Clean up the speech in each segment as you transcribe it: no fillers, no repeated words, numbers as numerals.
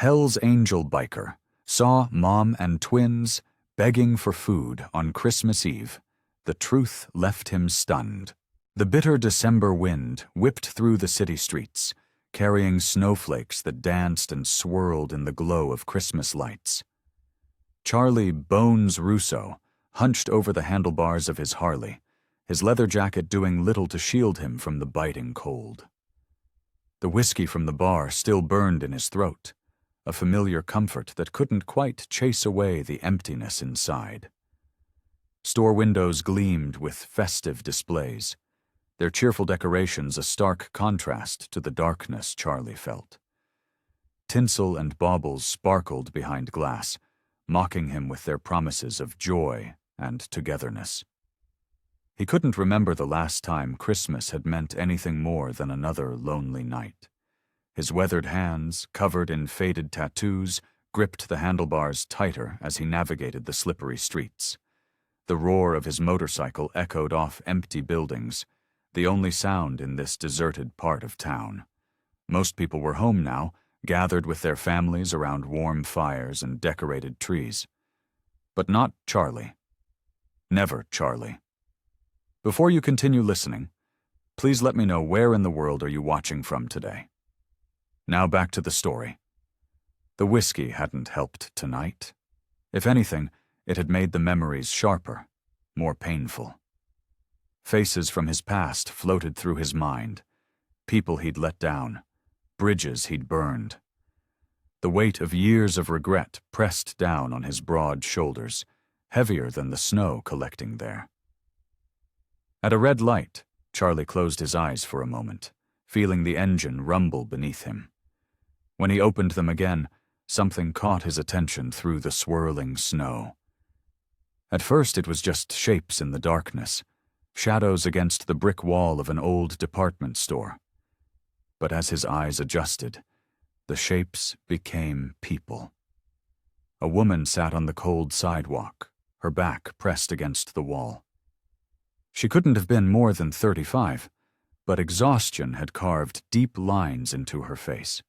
Hell's Angel biker saw mom and twins begging for food on Christmas Eve. The truth left him stunned. The bitter December wind whipped through the city streets, carrying snowflakes that danced and swirled in the glow of Christmas lights. Charlie Bones Russo hunched over the handlebars of his Harley, his leather jacket doing little to shield him from the biting cold. The whiskey from the bar still burned in his throat, a familiar comfort that couldn't quite chase away the emptiness inside. Store windows gleamed with festive displays, their cheerful decorations a stark contrast to the darkness Charlie felt. Tinsel and baubles sparkled behind glass, mocking him with their promises of joy and togetherness. He couldn't remember the last time Christmas had meant anything more than another lonely night. His weathered hands, covered in faded tattoos, gripped the handlebars tighter as he navigated the slippery streets. The roar of his motorcycle echoed off empty buildings, the only sound in this deserted part of town. Most people were home now, gathered with their families around warm fires and decorated trees. But not Charlie. Never Charlie. Before you continue listening, please let me know where in the world are you watching from today. Now back to the story. The whiskey hadn't helped tonight. If anything, it had made the memories sharper, more painful. Faces from his past floated through his mind, people he'd let down, bridges he'd burned. The weight of years of regret pressed down on his broad shoulders, heavier than the snow collecting there. At a red light, Charlie closed his eyes for a moment, feeling the engine rumble beneath him. When he opened them again, something caught his attention through the swirling snow. At first it was just shapes in the darkness, shadows against the brick wall of an old department store. But as his eyes adjusted, the shapes became people. A woman sat on the cold sidewalk, her back pressed against the wall. She couldn't have been more than 35, but exhaustion had carved deep lines into her face.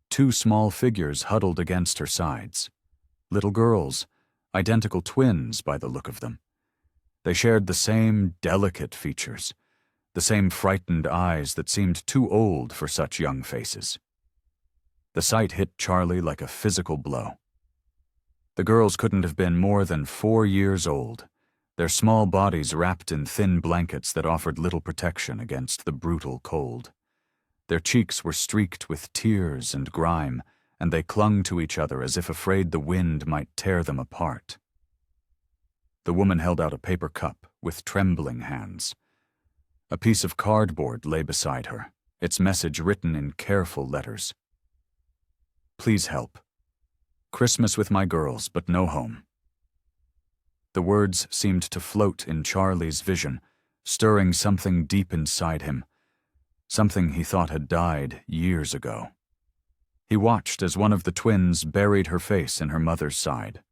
Two small figures huddled against her sides. Little girls, identical twins by the look of them. They shared the same delicate features, the same frightened eyes that seemed too old for such young faces. The sight hit Charlie like a physical blow. The girls couldn't have been more than 4 years old, their small bodies wrapped in thin blankets that offered little protection against the brutal cold. Their cheeks were streaked with tears and grime, and they clung to each other as if afraid the wind might tear them apart. The woman held out a paper cup with trembling hands. A piece of cardboard lay beside her, its message written in careful letters. "Please help. Christmas with my girls, but no home." The words seemed to float in Charlie's vision, stirring something deep inside him, something he thought had died years ago. He watched as one of the twins buried her face in her mother's side,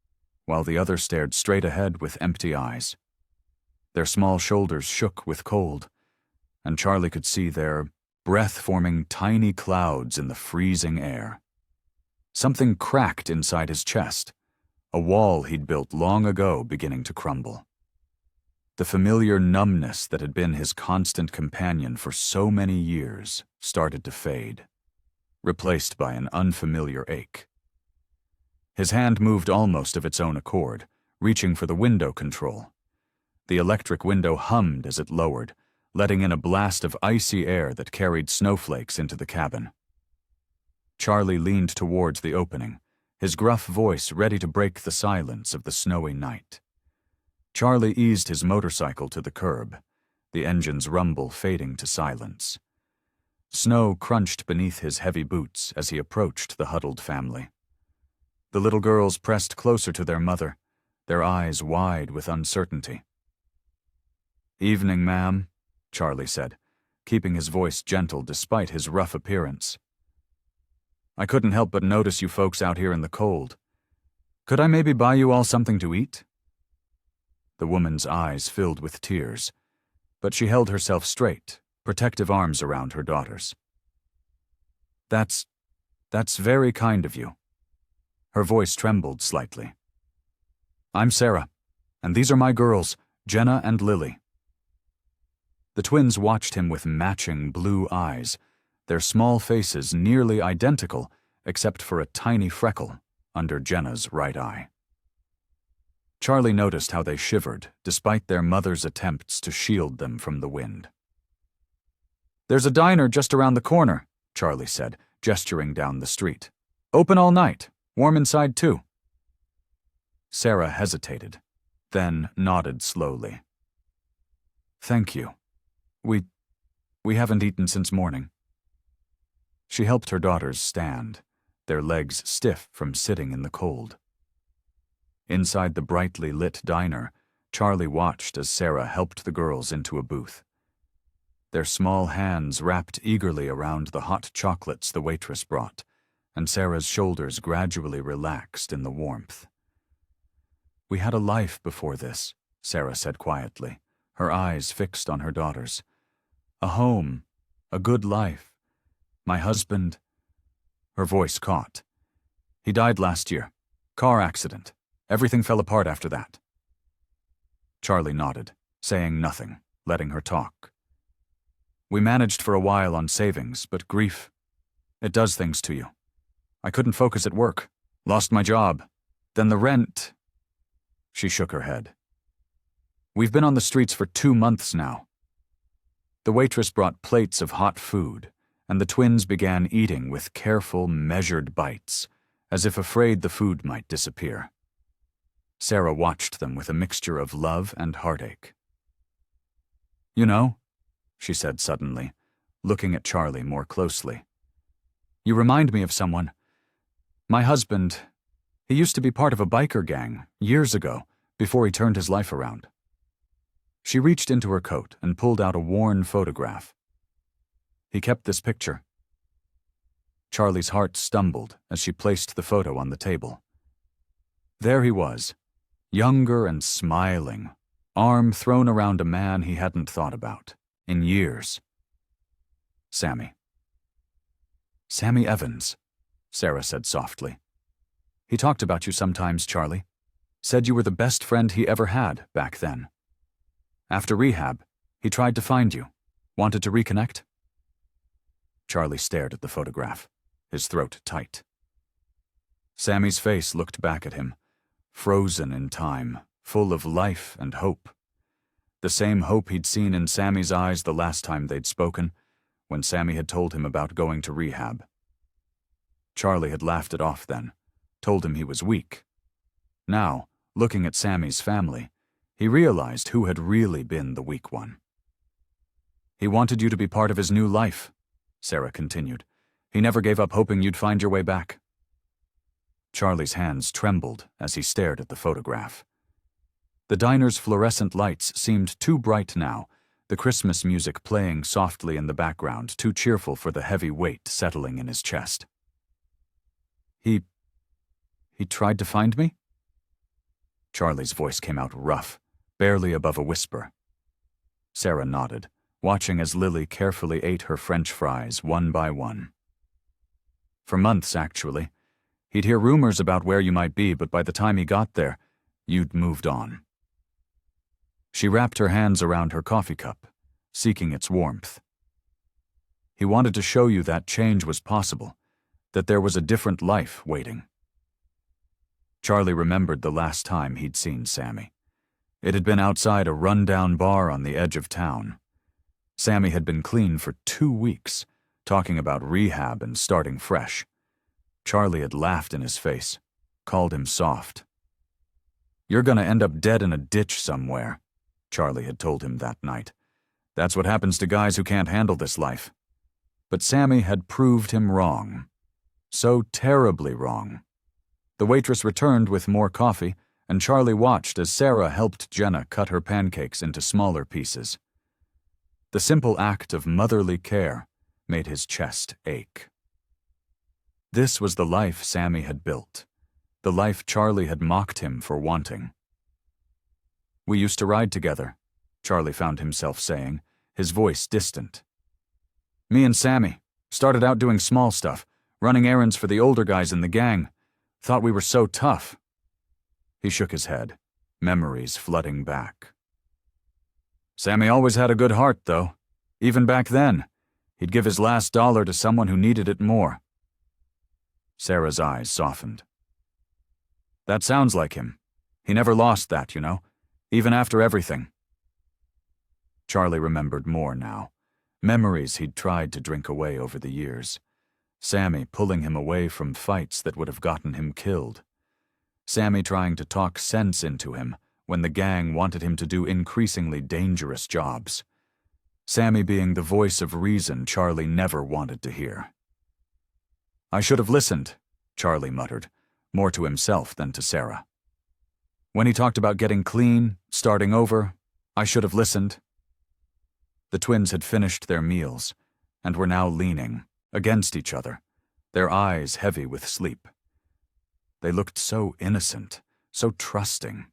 while the other stared straight ahead with empty eyes. Their small shoulders shook with cold, and Charlie could see their breath forming tiny clouds in the freezing air. Something cracked inside his chest, a wall he'd built long ago beginning to crumble. The familiar numbness that had been his constant companion for so many years started to fade, replaced by an unfamiliar ache. His hand moved almost of its own accord, reaching for the window control. The electric window hummed as it lowered, letting in a blast of icy air that carried snowflakes into the cabin. Charlie leaned towards the opening, his gruff voice ready to break the silence of the snowy night. Charlie eased his motorcycle to the curb, the engine's rumble fading to silence. Snow crunched beneath his heavy boots as he approached the huddled family. The little girls pressed closer to their mother, their eyes wide with uncertainty. "Evening, ma'am," Charlie said, keeping his voice gentle despite his rough appearance. "I couldn't help but notice you folks out here in the cold. Could I maybe buy you all something to eat?" The woman's eyes filled with tears, but she held herself straight, protective arms around her daughters. That's very kind of you," Her voice trembled slightly. "I'm Sarah, and these are my girls, Jenna and Lily." The twins watched him with matching blue eyes, their small faces nearly identical except for a tiny freckle under Jenna's right eye. Charlie noticed how they shivered despite their mother's attempts to shield them from the wind. "There's a diner just around the corner," Charlie said, gesturing down the street. "Open all night, warm inside too." Sarah hesitated, then nodded slowly. "Thank you. We haven't eaten since morning." She helped her daughters stand, their legs stiff from sitting in the cold. Inside the brightly lit diner, Charlie watched as Sarah helped the girls into a booth. Their small hands wrapped eagerly around the hot chocolates the waitress brought, and Sarah's shoulders gradually relaxed in the warmth. "We had a life before this," Sarah said quietly, her eyes fixed on her daughters. "A home, a good life. My husband—" Her voice caught. "He died last year. Car accident. Everything fell apart after that." Charlie nodded, saying nothing, letting her talk. "We managed for a while on savings, but grief, it does things to you. I couldn't focus at work. Lost my job. Then the rent—" She shook her head. "We've been on the streets for 2 months now." The waitress brought plates of hot food, and the twins began eating with careful, measured bites, as if afraid the food might disappear. Sarah watched them with a mixture of love and heartache. "You know," she said suddenly, looking at Charlie more closely, "you remind me of someone. My husband, he used to be part of a biker gang years ago, before he turned his life around." She reached into her coat and pulled out a worn photograph. "He kept this picture." Charlie's heart stumbled as she placed the photo on the table. There he was, younger and smiling, arm thrown around a man he hadn't thought about in years. Sammy. "Sammy Evans," Sarah said softly. "He talked about you sometimes, Charlie. Said you were the best friend he ever had back then. After rehab, he tried to find you. Wanted to reconnect?" Charlie stared at the photograph, his throat tight. Sammy's face looked back at him, frozen in time, full of life and hope. The same hope he'd seen in Sammy's eyes the last time they'd spoken, when Sammy had told him about going to rehab. Charlie had laughed it off then, told him he was weak. Now, looking at Sammy's family, he realized who had really been the weak one. "He wanted you to be part of his new life," Sarah continued. "He never gave up hoping you'd find your way back." Charlie's hands trembled as he stared at the photograph. The diner's fluorescent lights seemed too bright now, the Christmas music playing softly in the background too cheerful for the heavy weight settling in his chest. He tried to find me?" Charlie's voice came out rough, barely above a whisper. Sarah nodded, watching as Lily carefully ate her French fries one by one. "For months, actually. He'd hear rumors about where you might be, but by the time he got there, you'd moved on." She wrapped her hands around her coffee cup, seeking its warmth. "He wanted to show you that change was possible, that there was a different life waiting." Charlie remembered the last time he'd seen Sammy. It had been outside a run-down bar on the edge of town. Sammy had been clean for 2 weeks, talking about rehab and starting fresh. Charlie had laughed in his face, called him soft. "You're gonna end up dead in a ditch somewhere," Charlie had told him that night. "That's what happens to guys who can't handle this life." But Sammy had proved him wrong. So terribly wrong. The waitress returned with more coffee, and Charlie watched as Sarah helped Jenna cut her pancakes into smaller pieces. The simple act of motherly care made his chest ache. This was the life Sammy had built, the life Charlie had mocked him for wanting. "We used to ride together," Charlie found himself saying, his voice distant. "Me and Sammy started out doing small stuff, running errands for the older guys in the gang. Thought we were so tough." He shook his head, memories flooding back. "Sammy always had a good heart, though. Even back then, he'd give his last dollar to someone who needed it more." Sarah's eyes softened. "That sounds like him. He never lost that, you know, even after everything." Charlie remembered more now, memories he'd tried to drink away over the years. Sammy pulling him away from fights that would have gotten him killed. Sammy trying to talk sense into him when the gang wanted him to do increasingly dangerous jobs. Sammy being the voice of reason Charlie never wanted to hear. "I should have listened," Charlie muttered, more to himself than to Sarah. "When he talked about getting clean, starting over, I should have listened." The twins had finished their meals and were now leaning against each other, their eyes heavy with sleep. They looked so innocent, so trusting.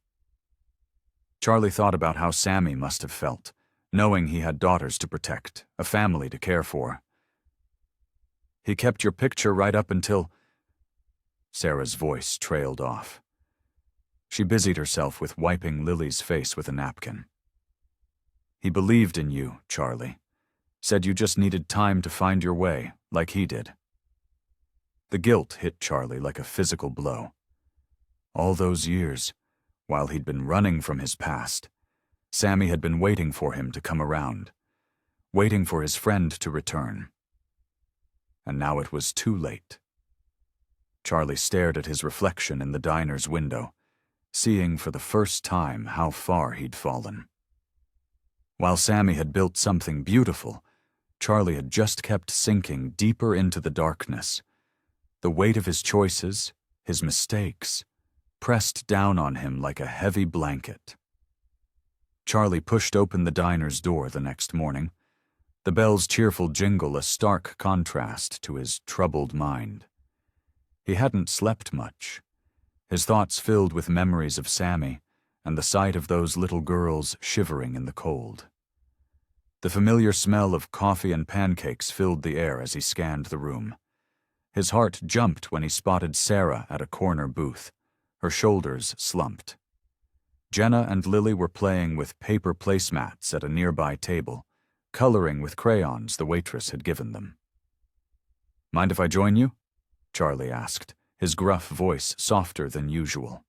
Charlie thought about how Sammy must have felt, knowing he had daughters to protect, a family to care for. "He kept your picture right up until—" Sarah's voice trailed off. She busied herself with wiping Lily's face with a napkin. "He believed in you, Charlie. Said you just needed time to find your way, like he did." The guilt hit Charlie like a physical blow. All those years, while he'd been running from his past, Sammy had been waiting for him to come around, waiting for his friend to return. And now it was too late. Charlie stared at his reflection in the diner's window, seeing for the first time how far he'd fallen. While Sammy had built something beautiful, Charlie had just kept sinking deeper into the darkness. The weight of his choices, his mistakes, pressed down on him like a heavy blanket. Charlie pushed open the diner's door the next morning, the bell's cheerful jingle a stark contrast to his troubled mind. He hadn't slept much, his thoughts filled with memories of Sammy and the sight of those little girls shivering in the cold. The familiar smell of coffee and pancakes filled the air as he scanned the room. His heart jumped when he spotted Sarah at a corner booth, her shoulders slumped. Jenna and Lily were playing with paper placemats at a nearby table, coloring with crayons the waitress had given them. "Mind if I join you?" Charlie asked, his gruff voice softer than usual.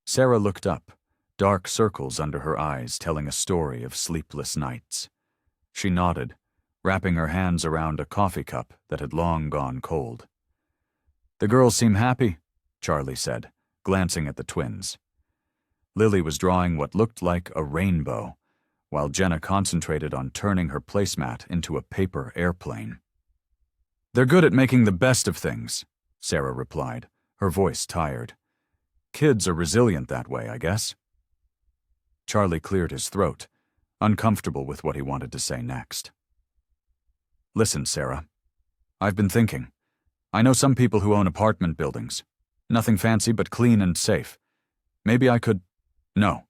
Sarah looked up, dark circles under her eyes telling a story of sleepless nights. She nodded, wrapping her hands around a coffee cup that had long gone cold. "The girls seem happy," Charlie said, glancing at the twins. Lily was drawing what looked like a rainbow, while Jenna concentrated on turning her placemat into a paper airplane. "They're good at making the best of things," Sarah replied, her voice tired. "Kids are resilient that way, I guess." Charlie cleared his throat, uncomfortable with what he wanted to say next. "Listen, Sarah. I've been thinking. I know some people who own apartment buildings. Nothing fancy but clean and safe. Maybe I could—" "No."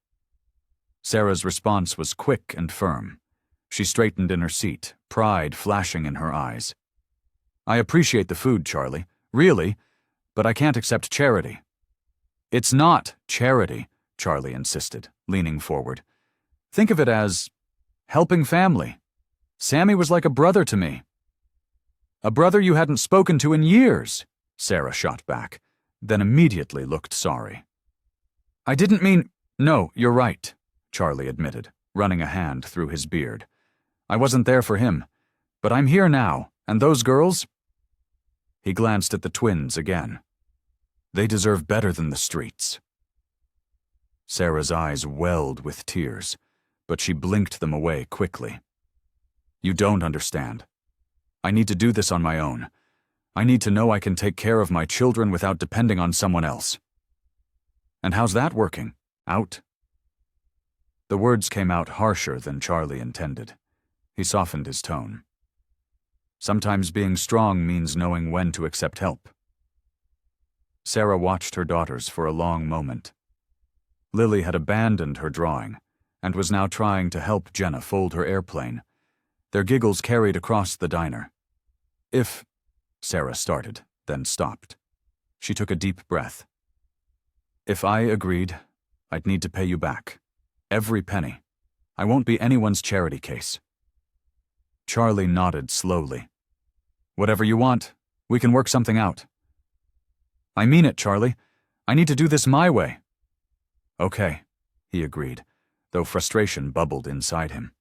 Sarah's response was quick and firm. She straightened in her seat, pride flashing in her eyes. "I appreciate the food, Charlie, really, but I can't accept charity." "It's not charity," Charlie insisted, leaning forward. "Think of it as helping family. Sammy was like a brother to me." "A brother you hadn't spoken to in years," Sarah shot back, then immediately looked sorry. "I didn't mean—" "No, you're right," Charlie admitted, running a hand through his beard. "I wasn't there for him, but I'm here now, and those girls—" He glanced at the twins again. "They deserve better than the streets." Sarah's eyes welled with tears, but she blinked them away quickly. "You don't understand. I need to do this on my own. I need to know I can take care of my children without depending on someone else." "And how's that working? Out?" The words came out harsher than Charlie intended. He softened his tone. "Sometimes being strong means knowing when to accept help." Sarah watched her daughters for a long moment. Lily had abandoned her drawing and was now trying to help Jenna fold her airplane. Their giggles carried across the diner. "If—" Sarah started, then stopped. She took a deep breath. If I agreed, I'd need to pay you back. Every penny. I won't be anyone's charity case. Charlie nodded slowly. Whatever you want, we can work something out. I mean it, Charlie. I need to do this my way. Okay, he agreed, though frustration bubbled inside him.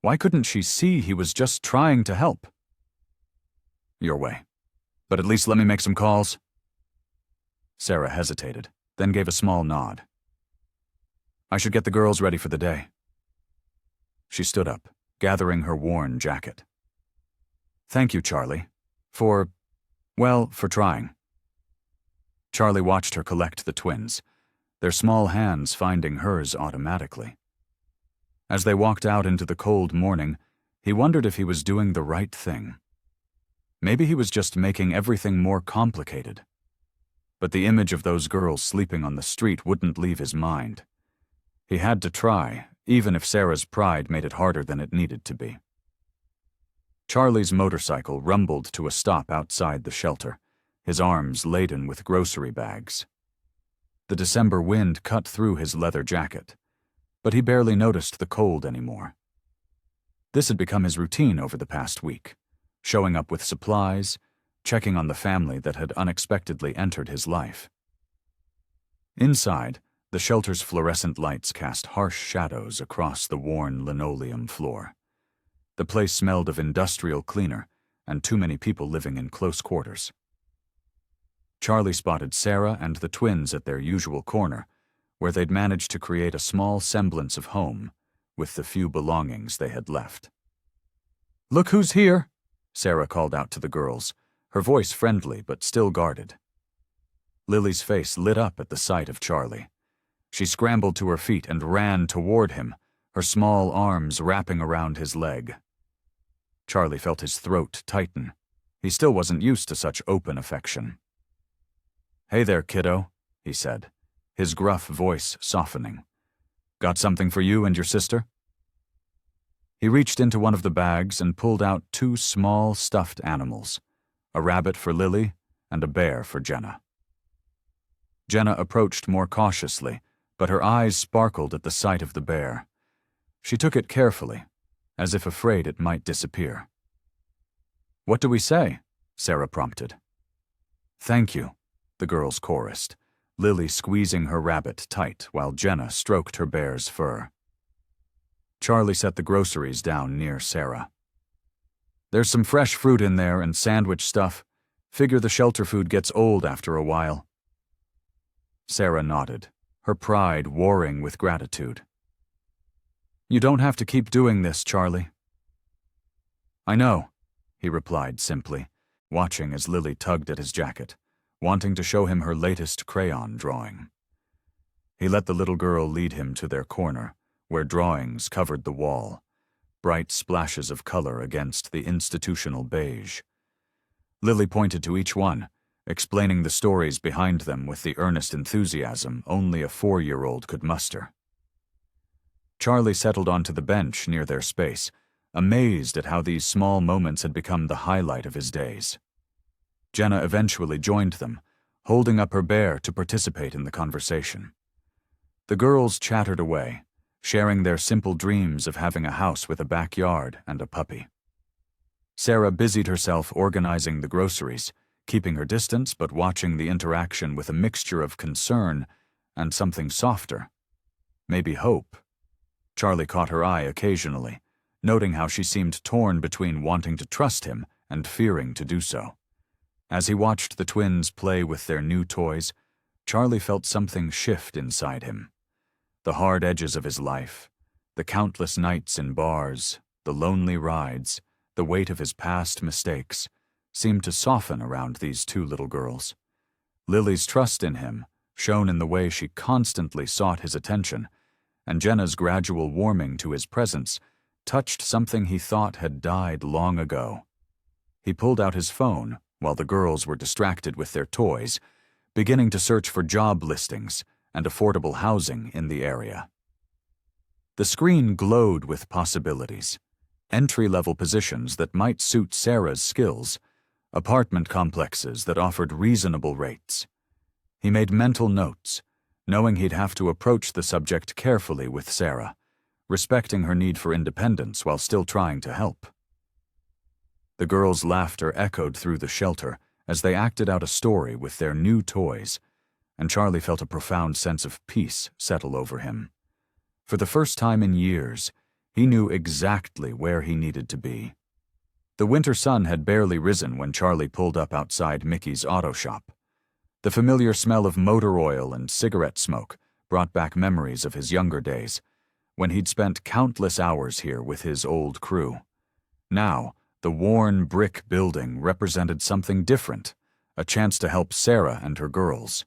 Why couldn't she see he was just trying to help? Your way. But at least let me make some calls. Sarah hesitated, then gave a small nod. I should get the girls ready for the day. She stood up, gathering her worn jacket. Thank you, Charlie, for trying. Charlie watched her collect the twins, their small hands finding hers automatically. As they walked out into the cold morning, he wondered if he was doing the right thing. Maybe he was just making everything more complicated. But the image of those girls sleeping on the street wouldn't leave his mind. He had to try, even if Sarah's pride made it harder than it needed to be. Charlie's motorcycle rumbled to a stop outside the shelter, his arms laden with grocery bags. The December wind cut through his leather jacket, but he barely noticed the cold anymore. This had become his routine over the past week, showing up with supplies, checking on the family that had unexpectedly entered his life. Inside, the shelter's fluorescent lights cast harsh shadows across the worn linoleum floor. The place smelled of industrial cleaner and too many people living in close quarters. Charlie spotted Sarah and the twins at their usual corner, where they'd managed to create a small semblance of home with the few belongings they had left. Look who's here, Sarah called out to the girls, her voice friendly but still guarded. Lily's face lit up at the sight of Charlie. She scrambled to her feet and ran toward him, her small arms wrapping around his leg. Charlie felt his throat tighten. He still wasn't used to such open affection. Hey there, kiddo, he said, his gruff voice softening. Got something for you and your sister? He reached into one of the bags and pulled out 2 small stuffed animals, a rabbit for Lily and a bear for Jenna. Jenna approached more cautiously, but her eyes sparkled at the sight of the bear. She took it carefully, as if afraid it might disappear. What do we say? Sarah prompted. Thank you, the girls chorused, Lily squeezing her rabbit tight while Jenna stroked her bear's fur. Charlie set the groceries down near Sarah. There's some fresh fruit in there and sandwich stuff. Figure the shelter food gets old after a while. Sarah nodded, her pride warring with gratitude. You don't have to keep doing this, Charlie. I know, he replied simply, watching as Lily tugged at his jacket, wanting to show him her latest crayon drawing. He let the little girl lead him to their corner, where drawings covered the wall, bright splashes of color against the institutional beige. Lily pointed to each one, explaining the stories behind them with the earnest enthusiasm only a 4-year-old could muster. Charlie settled onto the bench near their space, amazed at how these small moments had become the highlight of his days. Jenna eventually joined them, holding up her bear to participate in the conversation. The girls chattered away, sharing their simple dreams of having a house with a backyard and a puppy. Sarah busied herself organizing the groceries, keeping her distance but watching the interaction with a mixture of concern and something softer. Maybe hope. Charlie caught her eye occasionally, noting how she seemed torn between wanting to trust him and fearing to do so. As he watched the twins play with their new toys, Charlie felt something shift inside him. The hard edges of his life, the countless nights in bars, the lonely rides, the weight of his past mistakes, seemed to soften around these 2 little girls. Lily's trust in him, shown in the way she constantly sought his attention, and Jenna's gradual warming to his presence, touched something he thought had died long ago. He pulled out his phone while the girls were distracted with their toys, beginning to search for job listings and affordable housing in the area. The screen glowed with possibilities, entry-level positions that might suit Sarah's skills, apartment complexes that offered reasonable rates. He made mental notes, knowing he'd have to approach the subject carefully with Sarah, respecting her need for independence while still trying to help. The girls' laughter echoed through the shelter as they acted out a story with their new toys, and Charlie felt a profound sense of peace settle over him. For the first time in years, he knew exactly where he needed to be. The winter sun had barely risen when Charlie pulled up outside Mickey's auto shop. The familiar smell of motor oil and cigarette smoke brought back memories of his younger days, when he'd spent countless hours here with his old crew. Now, the worn brick building represented something different, a chance to help Sarah and her girls.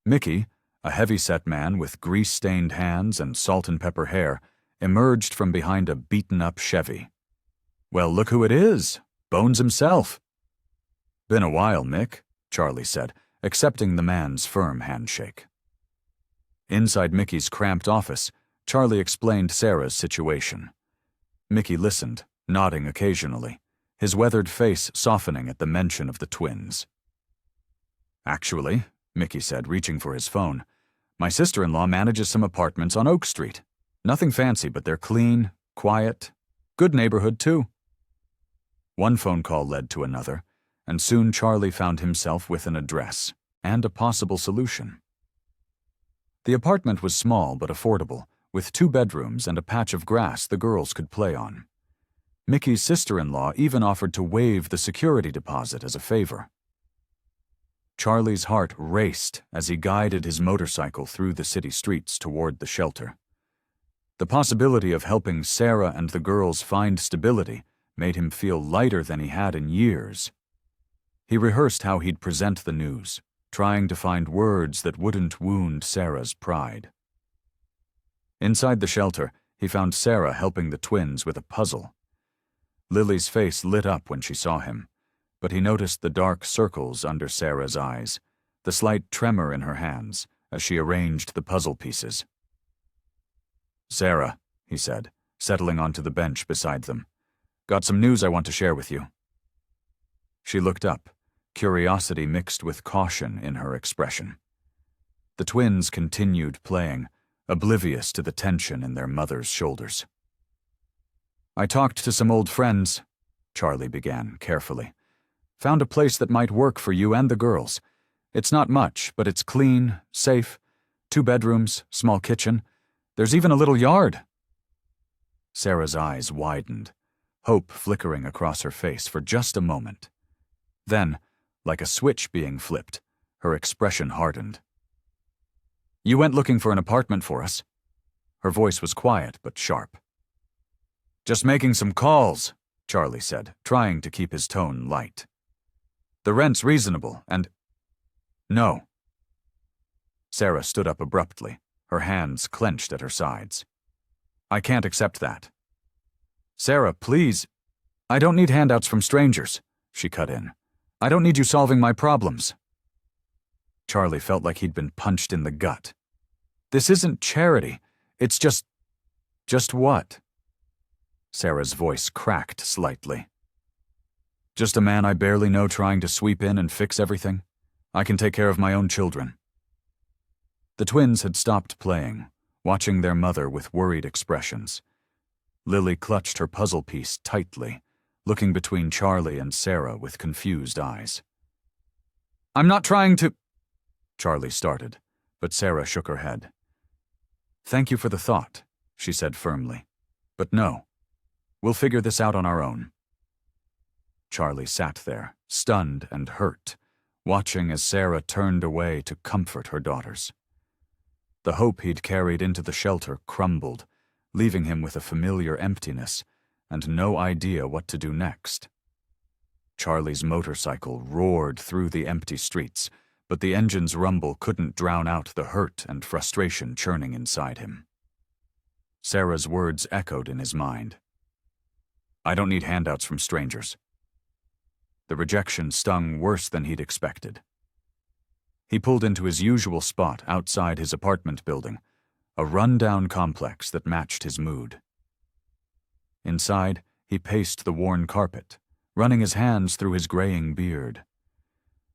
Mickey, a heavy-set man with grease-stained hands and salt-and-pepper hair, emerged from behind a beaten-up Chevy. "Well, look who it is, Bones himself." "Been a while, Mick," Charlie said, accepting the man's firm handshake. Inside Mickey's cramped office, Charlie explained Sarah's situation. Mickey listened, nodding occasionally, his weathered face softening at the mention of the twins. "Actually," Mickey said, reaching for his phone, "my sister-in-law manages some apartments on Oak Street. Nothing fancy, but they're clean, quiet, good neighborhood, too." One phone call led to another, and soon Charlie found himself with an address and a possible solution. The apartment was small but affordable, with 2 bedrooms and a patch of grass the girls could play on. Mickey's sister-in-law even offered to waive the security deposit as a favor. Charlie's heart raced as he guided his motorcycle through the city streets toward the shelter. The possibility of helping Sarah and the girls find stability made him feel lighter than he had in years. He rehearsed how he'd present the news, trying to find words that wouldn't wound Sarah's pride. Inside the shelter, he found Sarah helping the twins with a puzzle. Lily's face lit up when she saw him, but he noticed the dark circles under Sarah's eyes, the slight tremor in her hands as she arranged the puzzle pieces. "Sarah," he said, settling onto the bench beside them, "got some news I want to share with you." She looked up, curiosity mixed with caution in her expression. The twins continued playing, oblivious to the tension in their mother's shoulders. "I talked to some old friends," Charlie began carefully. "Found a place that might work for you and the girls. It's not much, but it's clean, safe, 2 bedrooms, small kitchen. There's even a little yard." Sarah's eyes widened, hope flickering across her face for just a moment. Then, like a switch being flipped, her expression hardened. "You went looking for an apartment for us?" Her voice was quiet but sharp. "Just making some calls," Charlie said, trying to keep his tone light. "The rent's reasonable, and—" "No." Sarah stood up abruptly, her hands clenched at her sides. "I can't accept that." "Sarah, please." "I don't need handouts from strangers," she cut in. "I don't need you solving my problems." Charlie felt like he'd been punched in the gut. "This isn't charity. It's just..." "Just what?" Sarah's voice cracked slightly. "Just a man I barely know trying to sweep in and fix everything. I can take care of my own children." The twins had stopped playing, watching their mother with worried expressions. Lily clutched her puzzle piece tightly, looking between Charlie and Sarah with confused eyes. "I'm not trying to—" Charlie started, but Sarah shook her head. "Thank you for the thought," she said firmly. "But no. We'll figure this out on our own." Charlie sat there, stunned and hurt, watching as Sarah turned away to comfort her daughters. The hope he'd carried into the shelter crumbled, leaving him with a familiar emptiness and no idea what to do next. Charlie's motorcycle roared through the empty streets, but the engine's rumble couldn't drown out the hurt and frustration churning inside him. Sarah's words echoed in his mind. "I don't need handouts from strangers." The rejection stung worse than he'd expected. He pulled into his usual spot outside his apartment building, a run-down complex that matched his mood. Inside, he paced the worn carpet, running his hands through his graying beard.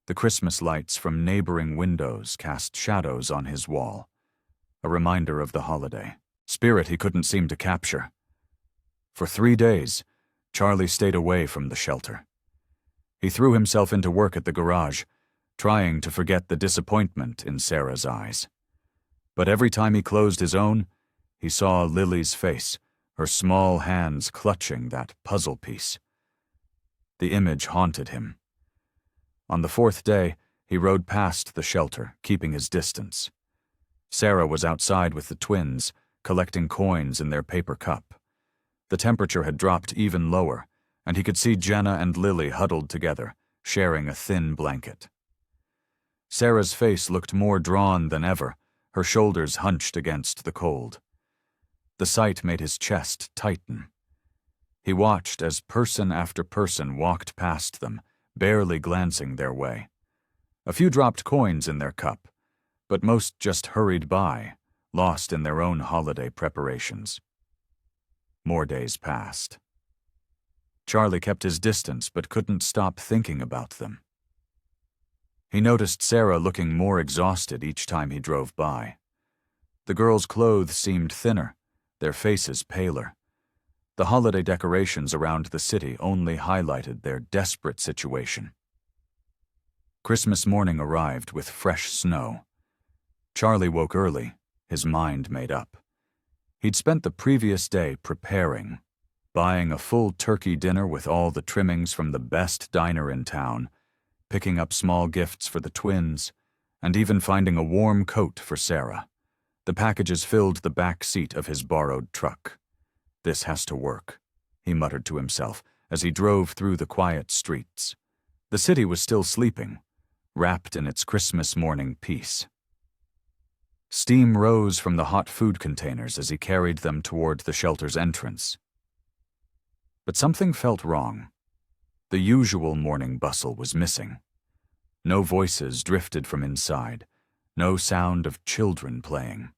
The Christmas lights from neighboring windows cast shadows on his wall, a reminder of the holiday, spirit he couldn't seem to capture. For 3 days, Charlie stayed away from the shelter. He threw himself into work at the garage, trying to forget the disappointment in Sarah's eyes. But every time he closed his own, he saw Lily's face, her small hands clutching that puzzle piece. The image haunted him. On the 4th day, he rode past the shelter, keeping his distance. Sarah was outside with the twins, collecting coins in their paper cup. The temperature had dropped even lower, and he could see Jenna and Lily huddled together, sharing a thin blanket. Sarah's face looked more drawn than ever, her shoulders hunched against the cold. The sight made his chest tighten. He watched as person after person walked past them, barely glancing their way. A few dropped coins in their cup, but most just hurried by, lost in their own holiday preparations. More days passed. Charlie kept his distance but couldn't stop thinking about them. He noticed Sarah looking more exhausted each time he drove by. The girls' clothes seemed thinner, their faces paler. The holiday decorations around the city only highlighted their desperate situation. Christmas morning arrived with fresh snow. Charlie woke early, his mind made up. He'd spent the previous day preparing, buying a full turkey dinner with all the trimmings from the best diner in town, picking up small gifts for the twins, and even finding a warm coat for Sarah. The packages filled the back seat of his borrowed truck. "This has to work," he muttered to himself as he drove through the quiet streets. The city was still sleeping, wrapped in its Christmas morning peace. Steam rose from the hot food containers as he carried them toward the shelter's entrance. But something felt wrong. The usual morning bustle was missing. No voices drifted from inside, no sound of children playing.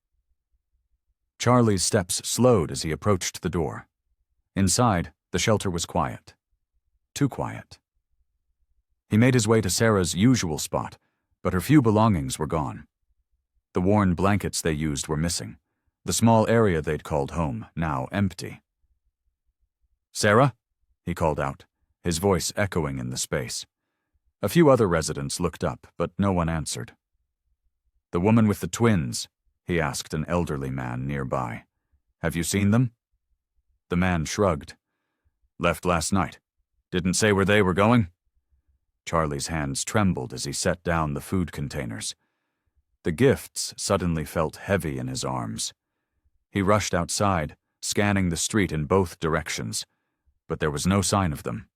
Charlie's steps slowed as he approached the door. Inside, the shelter was quiet. Too quiet. He made his way to Sarah's usual spot, but her few belongings were gone. The worn blankets they used were missing, the small area they'd called home now empty. "Sarah?" he called out, his voice echoing in the space. A few other residents looked up, but no one answered. "The woman with the twins?" he asked an elderly man nearby. "Have you seen them?" The man shrugged. "Left last night. Didn't say where they were going?" Charlie's hands trembled as he set down the food containers. The gifts suddenly felt heavy in his arms. He rushed outside, scanning the street in both directions, but there was no sign of them.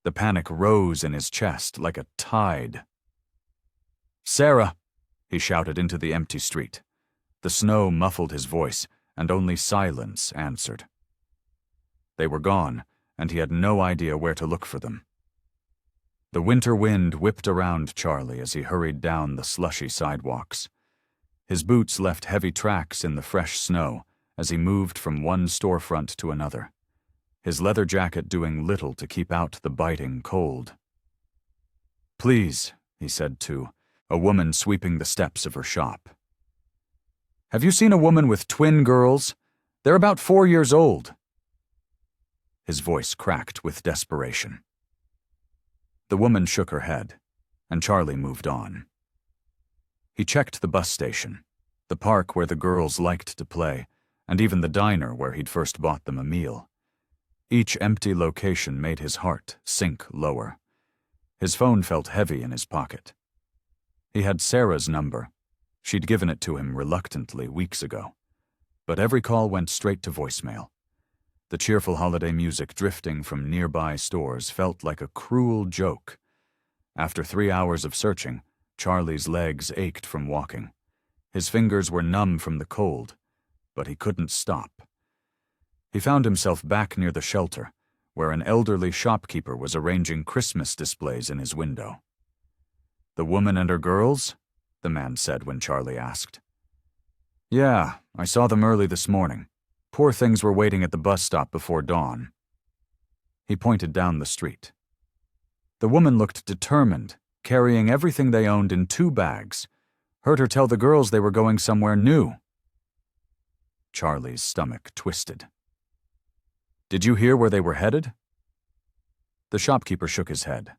The panic rose in his chest like a tide. "Sarah!" he shouted into the empty street. The snow muffled his voice, and only silence answered. They were gone, and he had no idea where to look for them. The winter wind whipped around Charlie as he hurried down the slushy sidewalks. His boots left heavy tracks in the fresh snow as he moved from one storefront to another, his leather jacket doing little to keep out the biting cold. "Please," he said to a woman sweeping the steps of her shop. "Have you seen a woman with twin girls? They're about 4 years old." His voice cracked with desperation. The woman shook her head, and Charlie moved on. He checked the bus station, the park where the girls liked to play, and even the diner where he'd first bought them a meal. Each empty location made his heart sink lower. His phone felt heavy in his pocket. He had Sarah's number. She'd given it to him reluctantly weeks ago. But every call went straight to voicemail. The cheerful holiday music drifting from nearby stores felt like a cruel joke. After 3 hours of searching, Charlie's legs ached from walking. His fingers were numb from the cold, but he couldn't stop. He found himself back near the shelter, where an elderly shopkeeper was arranging Christmas displays in his window. "The woman and her girls?" the man said when Charlie asked. "Yeah, I saw them early this morning. Poor things were waiting at the bus stop before dawn." He pointed down the street. The woman looked determined, carrying everything they owned in 2 bags. Heard her tell the girls they were going somewhere new. Charlie's stomach twisted. Did you hear where they were headed? The shopkeeper shook his head.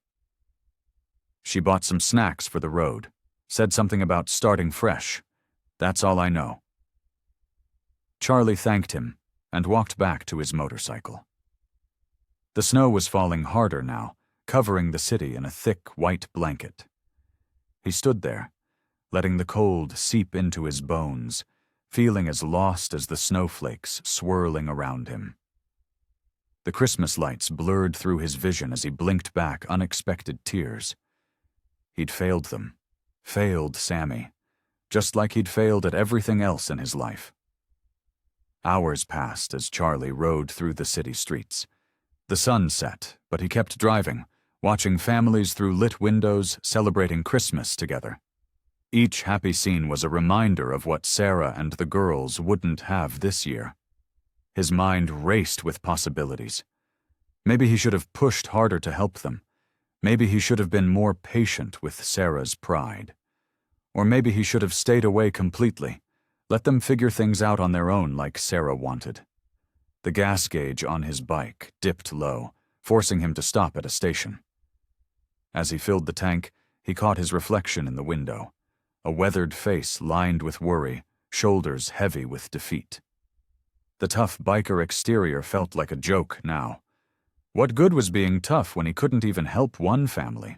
She bought some snacks for the road, said something about starting fresh. That's all I know. Charlie thanked him and walked back to his motorcycle. The snow was falling harder now, covering the city in a thick white blanket. He stood there, letting the cold seep into his bones, feeling as lost as the snowflakes swirling around him. The Christmas lights blurred through his vision as he blinked back unexpected tears. He'd failed them, failed Sammy, just like he'd failed at everything else in his life. Hours passed as Charlie rode through the city streets. The sun set, but he kept driving, watching families through lit windows celebrating Christmas together. Each happy scene was a reminder of what Sarah and the girls wouldn't have this year. His mind raced with possibilities. Maybe he should have pushed harder to help them. Maybe he should have been more patient with Sarah's pride. Or maybe he should have stayed away completely, let them figure things out on their own like Sarah wanted. The gas gauge on his bike dipped low, forcing him to stop at a station. As he filled the tank, he caught his reflection in the window, a weathered face lined with worry, shoulders heavy with defeat. The tough biker exterior felt like a joke now. What good was being tough when he couldn't even help one family?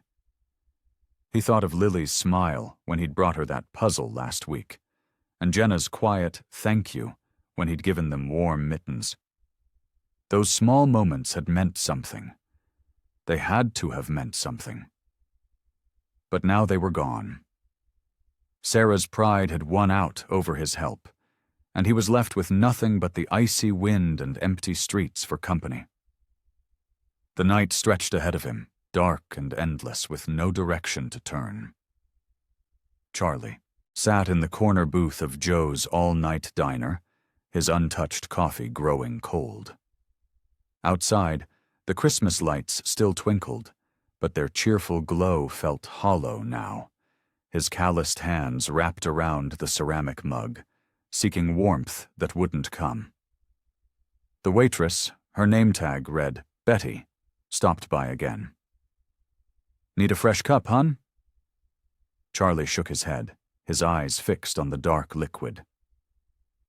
He thought of Lily's smile when he'd brought her that puzzle last week, and Jenna's quiet thank you when he'd given them warm mittens. Those small moments had meant something. They had to have meant something. But now they were gone. Sarah's pride had won out over his help, and he was left with nothing but the icy wind and empty streets for company. The night stretched ahead of him, dark and endless, with no direction to turn. Charlie sat in the corner booth of Joe's all-night diner, his untouched coffee growing cold. Outside, the Christmas lights still twinkled, but their cheerful glow felt hollow now. His calloused hands wrapped around the ceramic mug, seeking warmth that wouldn't come. The waitress, her name tag read Betty, stopped by again. Need a fresh cup, hon? Charlie shook his head, his eyes fixed on the dark liquid.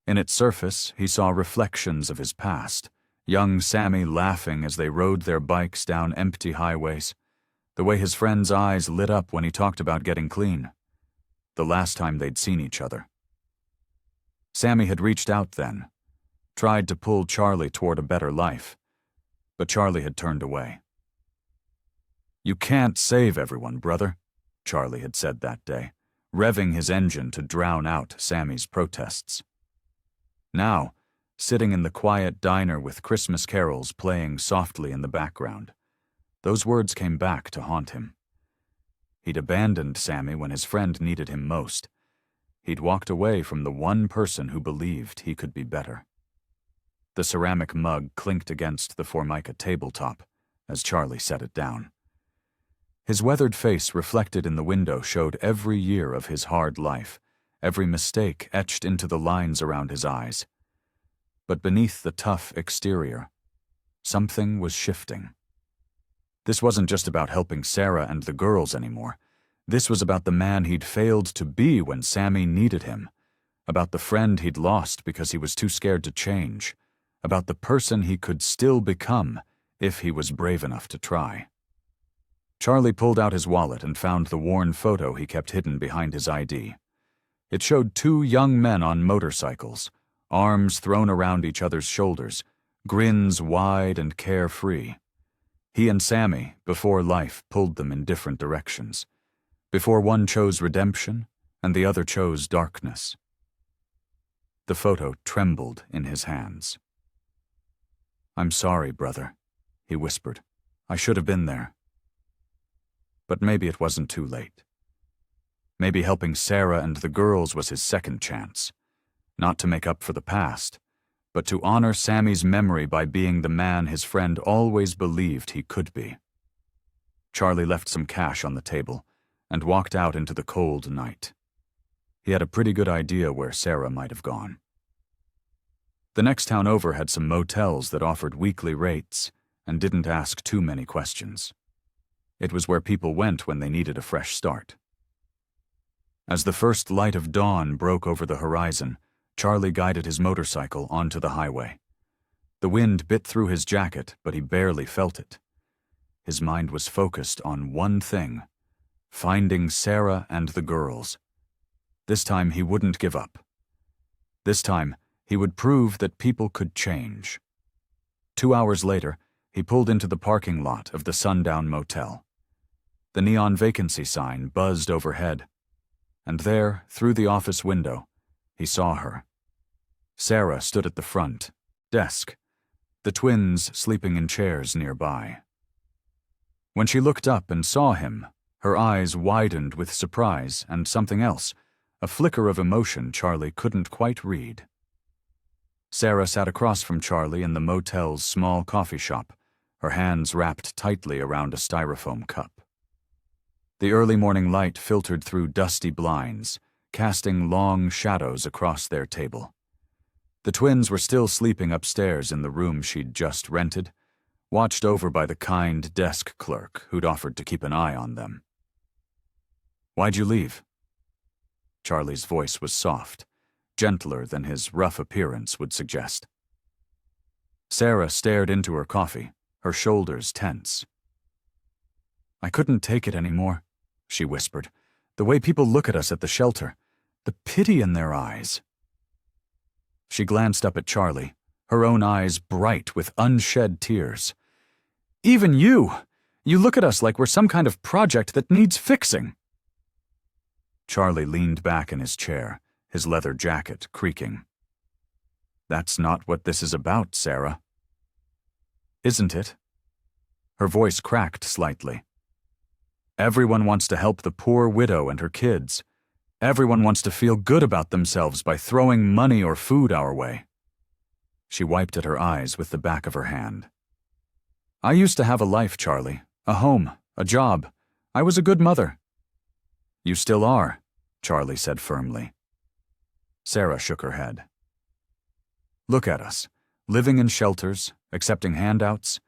In its surface, he saw reflections of his past, young Sammy laughing as they rode their bikes down empty highways, the way his friend's eyes lit up when he talked about getting clean, the last time they'd seen each other. Sammy had reached out then, tried to pull Charlie toward a better life, but Charlie had turned away. You can't save everyone, brother, Charlie had said that day, revving his engine to drown out Sammy's protests. Now, sitting in the quiet diner with Christmas carols playing softly in the background, those words came back to haunt him. He'd abandoned Sammy when his friend needed him most. He'd walked away from the one person who believed he could be better. The ceramic mug clinked against the Formica tabletop as Charlie set it down. His weathered face reflected in the window showed every year of his hard life, every mistake etched into the lines around his eyes. But beneath the tough exterior, something was shifting. This wasn't just about helping Sarah and the girls anymore. This was about the man he'd failed to be when Sammy needed him, about the friend he'd lost because he was too scared to change, about the person he could still become if he was brave enough to try. Charlie pulled out his wallet and found the worn photo he kept hidden behind his ID. It showed 2 young men on motorcycles, arms thrown around each other's shoulders, grins wide and carefree. He and Sammy, before life pulled them in different directions, before one chose redemption and the other chose darkness. The photo trembled in his hands. I'm sorry, brother, he whispered. I should have been there. But maybe it wasn't too late. Maybe helping Sarah and the girls was his second chance, not to make up for the past, but to honor Sammy's memory by being the man his friend always believed he could be. Charlie left some cash on the table and walked out into the cold night. He had a pretty good idea where Sarah might have gone. The next town over had some motels that offered weekly rates and didn't ask too many questions. It was where people went when they needed a fresh start. As the first light of dawn broke over the horizon, Charlie guided his motorcycle onto the highway. The wind bit through his jacket, but he barely felt it. His mind was focused on one thing: finding Sarah and the girls. This time he wouldn't give up. This time he would prove that people could change. 2 hours later, he pulled into the parking lot of the Sundown Motel. The neon vacancy sign buzzed overhead, and there, through the office window, he saw her. Sarah stood at the front desk, the twins sleeping in chairs nearby. When she looked up and saw him, her eyes widened with surprise and something else, a flicker of emotion Charlie couldn't quite read. Sarah sat across from Charlie in the motel's small coffee shop, her hands wrapped tightly around a styrofoam cup. The early morning light filtered through dusty blinds, casting long shadows across their table. The twins were still sleeping upstairs in the room she'd just rented, watched over by the kind desk clerk who'd offered to keep an eye on them. "Why'd you leave?" Charlie's voice was soft, gentler than his rough appearance would suggest. Sarah stared into her coffee, her shoulders tense. "I couldn't take it anymore," she whispered. "The way people look at us at the shelter, the pity in their eyes." She glanced up at Charlie, her own eyes bright with unshed tears. "Even you! You look at us like we're some kind of project that needs fixing." Charlie leaned back in his chair, his leather jacket creaking. "That's not what this is about, Sarah." "Isn't it?" Her voice cracked slightly. "Everyone wants to help the poor widow and her kids. Everyone wants to feel good about themselves by throwing money or food our way." She wiped at her eyes with the back of her hand. "I used to have a life, Charlie, a home, a job. I was a good mother." "You still are," Charlie said firmly. Sarah shook her head. "Look at us, living in shelters, accepting handouts.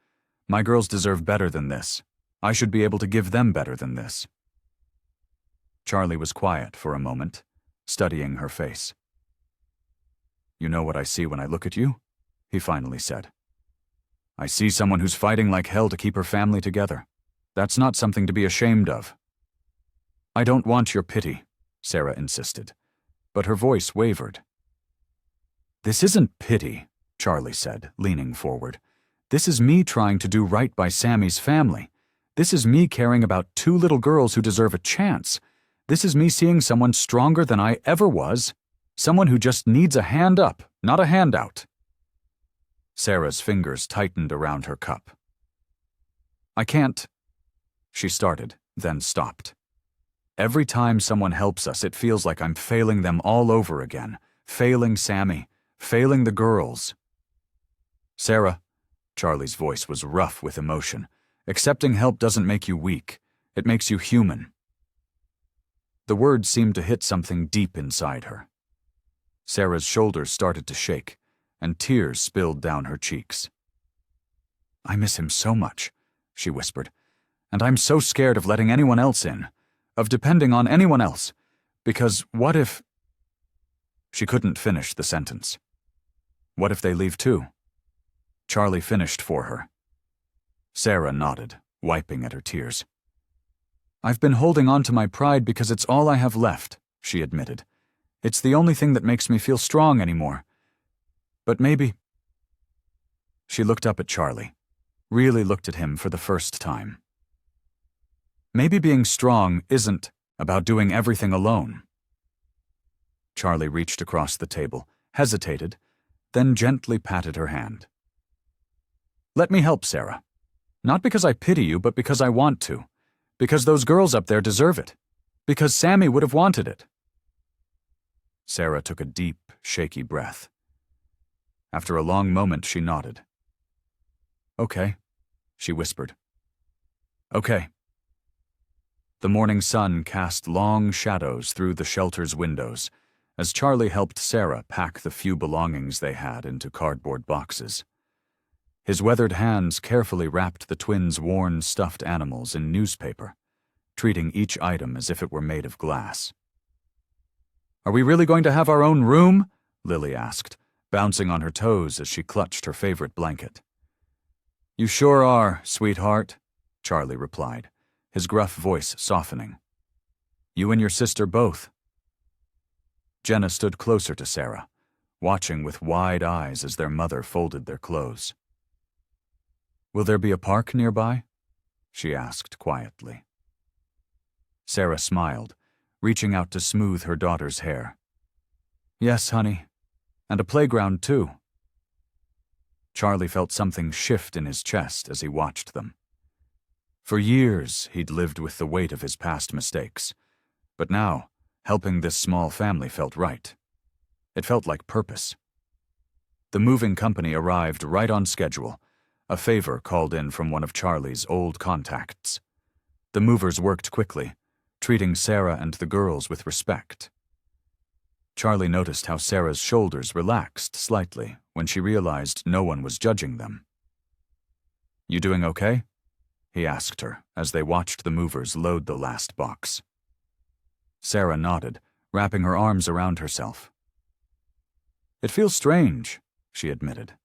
My girls deserve better than this. I should be able to give them better than this." Charlie was quiet for a moment, studying her face. "You know what I see when I look at you?" he finally said. "I see someone who's fighting like hell to keep her family together. That's not something to be ashamed of." "I don't want your pity," Sarah insisted, but her voice wavered. "This isn't pity," Charlie said, leaning forward. "This is me trying to do right by Sammy's family. This is me caring about 2 little girls who deserve a chance. This is me seeing someone stronger than I ever was, someone who just needs a hand up, not a handout." Sarah's fingers tightened around her cup. "I can't," she started, then stopped. "Every time someone helps us, it feels like I'm failing them all over again, failing Sammy, failing the girls." "Sarah," Charlie's voice was rough with emotion, "accepting help doesn't make you weak. It makes you human." The words seemed to hit something deep inside her. Sarah's shoulders started to shake, and tears spilled down her cheeks. "I miss him so much," she whispered, "and I'm so scared of letting anyone else in, of depending on anyone else, because what if—" She couldn't finish the sentence. "What if they leave too?" Charlie finished for her. Sarah nodded, wiping at her tears. "I've been holding on to my pride because it's all I have left," she admitted. "It's the only thing that makes me feel strong anymore. But maybe—" She looked up at Charlie, really looked at him for the first time. "Maybe being strong isn't about doing everything alone." Charlie reached across the table, hesitated, then gently patted her hand. "Let me help, Sarah. Not because I pity you, but because I want to. Because those girls up there deserve it. Because Sammy would have wanted it." Sarah took a deep, shaky breath. After a long moment, she nodded. "Okay," she whispered. "Okay," The morning sun cast long shadows through the shelter's windows as Charlie helped Sarah pack the few belongings they had into cardboard boxes. His weathered hands carefully wrapped the twins' worn stuffed animals in newspaper, treating each item as if it were made of glass. "Are we really going to have our own room?" Lily asked, bouncing on her toes as she clutched her favorite blanket. "You sure are, sweetheart," Charlie replied, his gruff voice softening. "You and your sister both." Jenna stood closer to Sarah, watching with wide eyes as their mother folded their clothes. "Will there be a park nearby?" she asked quietly. Sarah smiled, reaching out to smooth her daughter's hair. "Yes, honey. And a playground, too." Charlie felt something shift in his chest as he watched them. For years, he'd lived with the weight of his past mistakes, but now, helping this small family felt right. It felt like purpose. The moving company arrived right on schedule, a favor called in from one of Charlie's old contacts. The movers worked quickly, treating Sarah and the girls with respect. Charlie noticed how Sarah's shoulders relaxed slightly when she realized no one was judging them. "You doing okay?" he asked her as they watched the movers load the last box. Sarah nodded, wrapping her arms around herself. "It feels strange," she admitted.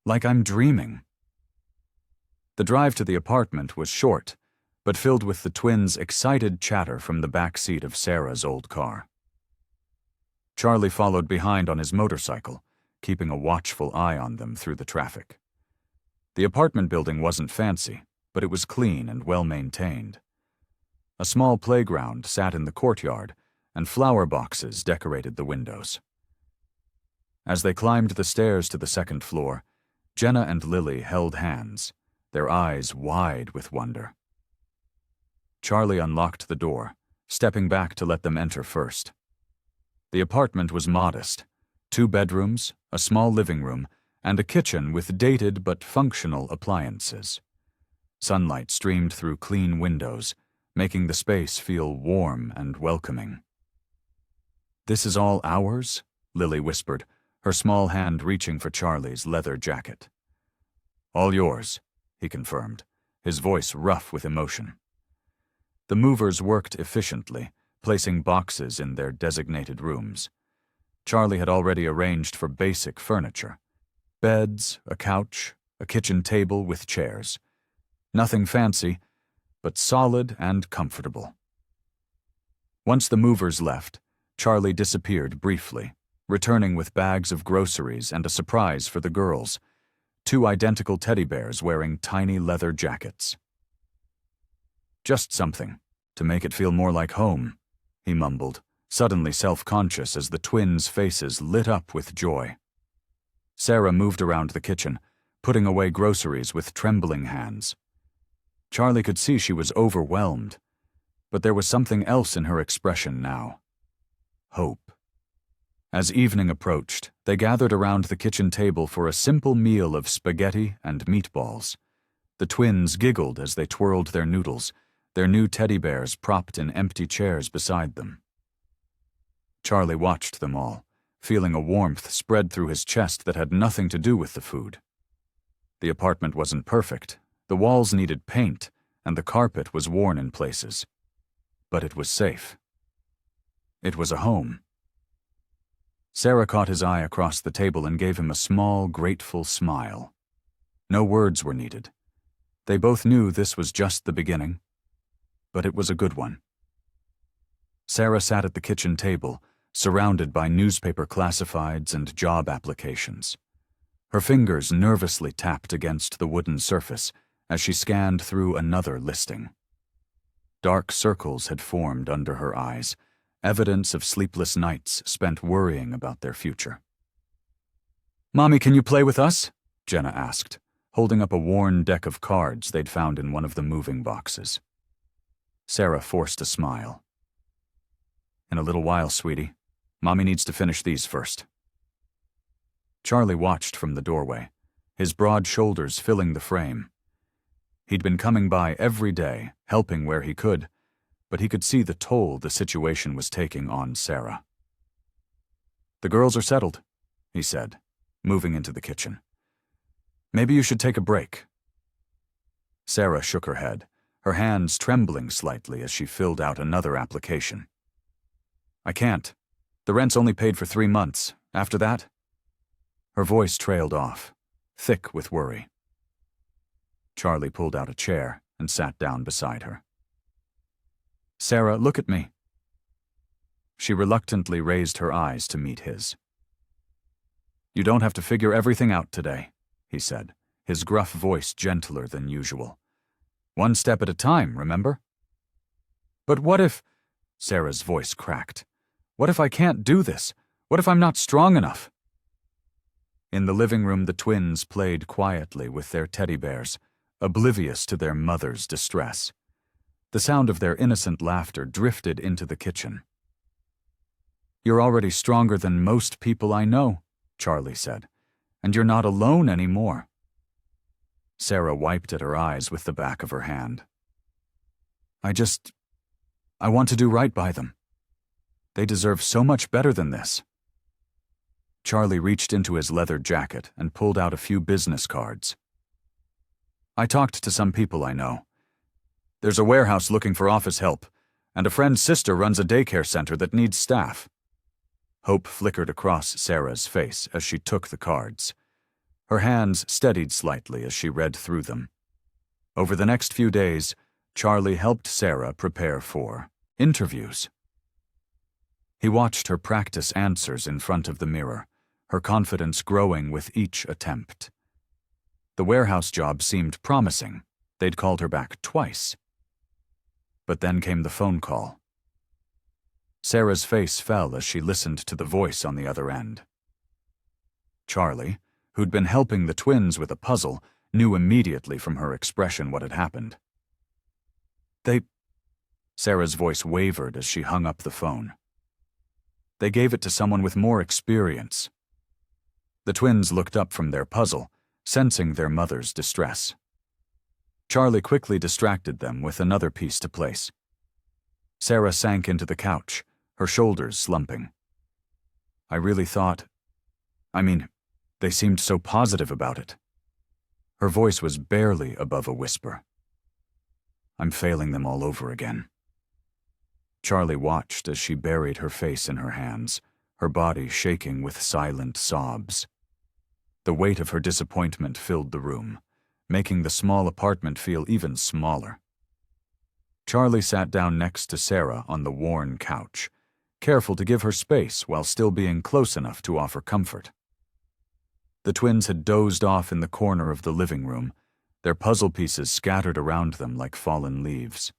"Like I'm dreaming." The drive to the apartment was short, but filled with the twins' excited chatter from the back seat of Sarah's old car. Charlie followed behind on his motorcycle, keeping a watchful eye on them through the traffic. The apartment building wasn't fancy, but it was clean and well-maintained. A small playground sat in the courtyard, and flower boxes decorated the windows. As they climbed the stairs to the second floor, Jenna and Lily held hands, their eyes wide with wonder. Charlie unlocked the door, stepping back to let them enter first. The apartment was modest: 2 bedrooms, a small living room, and a kitchen with dated but functional appliances. Sunlight streamed through clean windows, making the space feel warm and welcoming. "This is all ours?" Lily whispered, her small hand reaching for Charlie's leather jacket. "All yours," he confirmed, his voice rough with emotion. The movers worked efficiently, placing boxes in their designated rooms. Charlie had already arranged for basic furniture: beds, a couch, a kitchen table with chairs. Nothing fancy, but solid and comfortable. Once the movers left, Charlie disappeared briefly, returning with bags of groceries and a surprise for the girls: 2 identical teddy bears wearing tiny leather jackets. "Just something to make it feel more like home," he mumbled, suddenly self-conscious as the twins' faces lit up with joy. Sarah moved around the kitchen, putting away groceries with trembling hands. Charlie could see she was overwhelmed, but there was something else in her expression now: hope. As evening approached, they gathered around the kitchen table for a simple meal of spaghetti and meatballs. The twins giggled as they twirled their noodles, their new teddy bears propped in empty chairs beside them. Charlie watched them all, feeling a warmth spread through his chest that had nothing to do with the food. The apartment wasn't perfect. The walls needed paint, and the carpet was worn in places. But it was safe. It was a home. Sarah caught his eye across the table and gave him a small, grateful smile. No words were needed. They both knew this was just the beginning, but it was a good one. Sarah sat at the kitchen table, surrounded by newspaper classifieds and job applications. Her fingers nervously tapped against the wooden surface as she scanned through another listing. Dark circles had formed under her eyes, evidence of sleepless nights spent worrying about their future. "Mommy, can you play with us?" Jenna asked, holding up a worn deck of cards they'd found in one of the moving boxes. Sarah forced a smile. "In a little while, sweetie. Mommy needs to finish these first." Charlie watched from the doorway, his broad shoulders filling the frame. He'd been coming by every day, helping where he could, but he could see the toll the situation was taking on Sarah. "The girls are settled," he said, moving into the kitchen. "Maybe you should take a break." Sarah shook her head, her hands trembling slightly as she filled out another application. "I can't. The rent's only paid for 3 months. After that?" Her voice trailed off, thick with worry. Charlie pulled out a chair and sat down beside her. "Sarah, look at me." She reluctantly raised her eyes to meet his. "You don't have to figure everything out today," he said, his gruff voice gentler than usual. "One step at a time, remember?" "But what if—" Sarah's voice cracked. "What if I can't do this? What if I'm not strong enough?" In the living room, the twins played quietly with their teddy bears, oblivious to their mother's distress. The sound of their innocent laughter drifted into the kitchen. "You're already stronger than most people I know," Charlie said, "and you're not alone anymore." Sarah wiped at her eyes with the back of her hand. I want to do right by them. They deserve so much better than this." Charlie reached into his leather jacket and pulled out a few business cards. "I talked to some people I know. There's a warehouse looking for office help, and a friend's sister runs a daycare center that needs staff." Hope flickered across Sarah's face as she took the cards. Her hands steadied slightly as she read through them. Over the next few days, Charlie helped Sarah prepare for interviews. He watched her practice answers in front of the mirror, her confidence growing with each attempt. The warehouse job seemed promising. They'd called her back twice. But then came the phone call. Sarah's face fell as she listened to the voice on the other end. Charlie, who'd been helping the twins with a puzzle, knew immediately from her expression what had happened. Sarah's voice wavered as she hung up the phone. "They gave it to someone with more experience." The twins looked up from their puzzle, sensing their mother's distress. Charlie quickly distracted them with another piece to place. Sarah sank into the couch, her shoulders slumping. "I really thought... they seemed so positive about it." Her voice was barely above a whisper. "I'm failing them all over again." Charlie watched as she buried her face in her hands, her body shaking with silent sobs. The weight of her disappointment filled the room, making the small apartment feel even smaller. Charlie sat down next to Sarah on the worn couch, careful to give her space while still being close enough to offer comfort. The twins had dozed off in the corner of the living room, their puzzle pieces scattered around them like fallen leaves.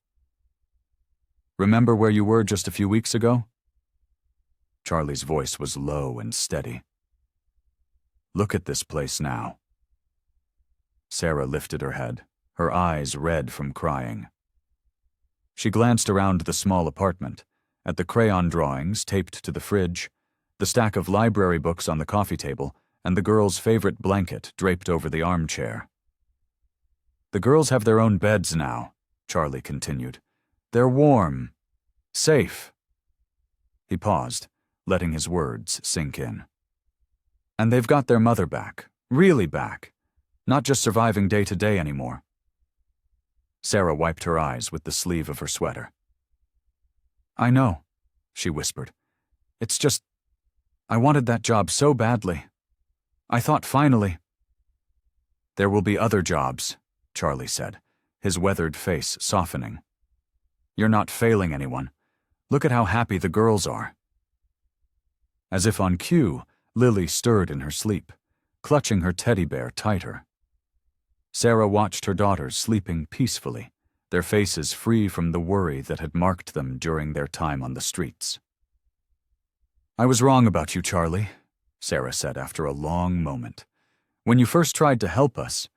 "Remember where you were just a few weeks ago?" Charlie's voice was low and steady. "Look at this place now." Sarah lifted her head, her eyes red from crying. She glanced around the small apartment, at the crayon drawings taped to the fridge, the stack of library books on the coffee table, and the girls' favorite blanket draped over the armchair. "The girls have their own beds now," Charlie continued. "They're warm. Safe." He paused, letting his words sink in. "And they've got their mother back, really back, not just surviving day to day anymore." Sarah wiped her eyes with the sleeve of her sweater. "I know," she whispered. "It's just, I wanted that job so badly. I thought finally—" "There will be other jobs," Charlie said, his weathered face softening. "You're not failing anyone. Look at how happy the girls are." As if on cue, Lily stirred in her sleep, clutching her teddy bear tighter. Sarah watched her daughters sleeping peacefully, their faces free from the worry that had marked them during their time on the streets. "I was wrong about you, Charlie," Sarah said after a long moment. "When you first tried to help us,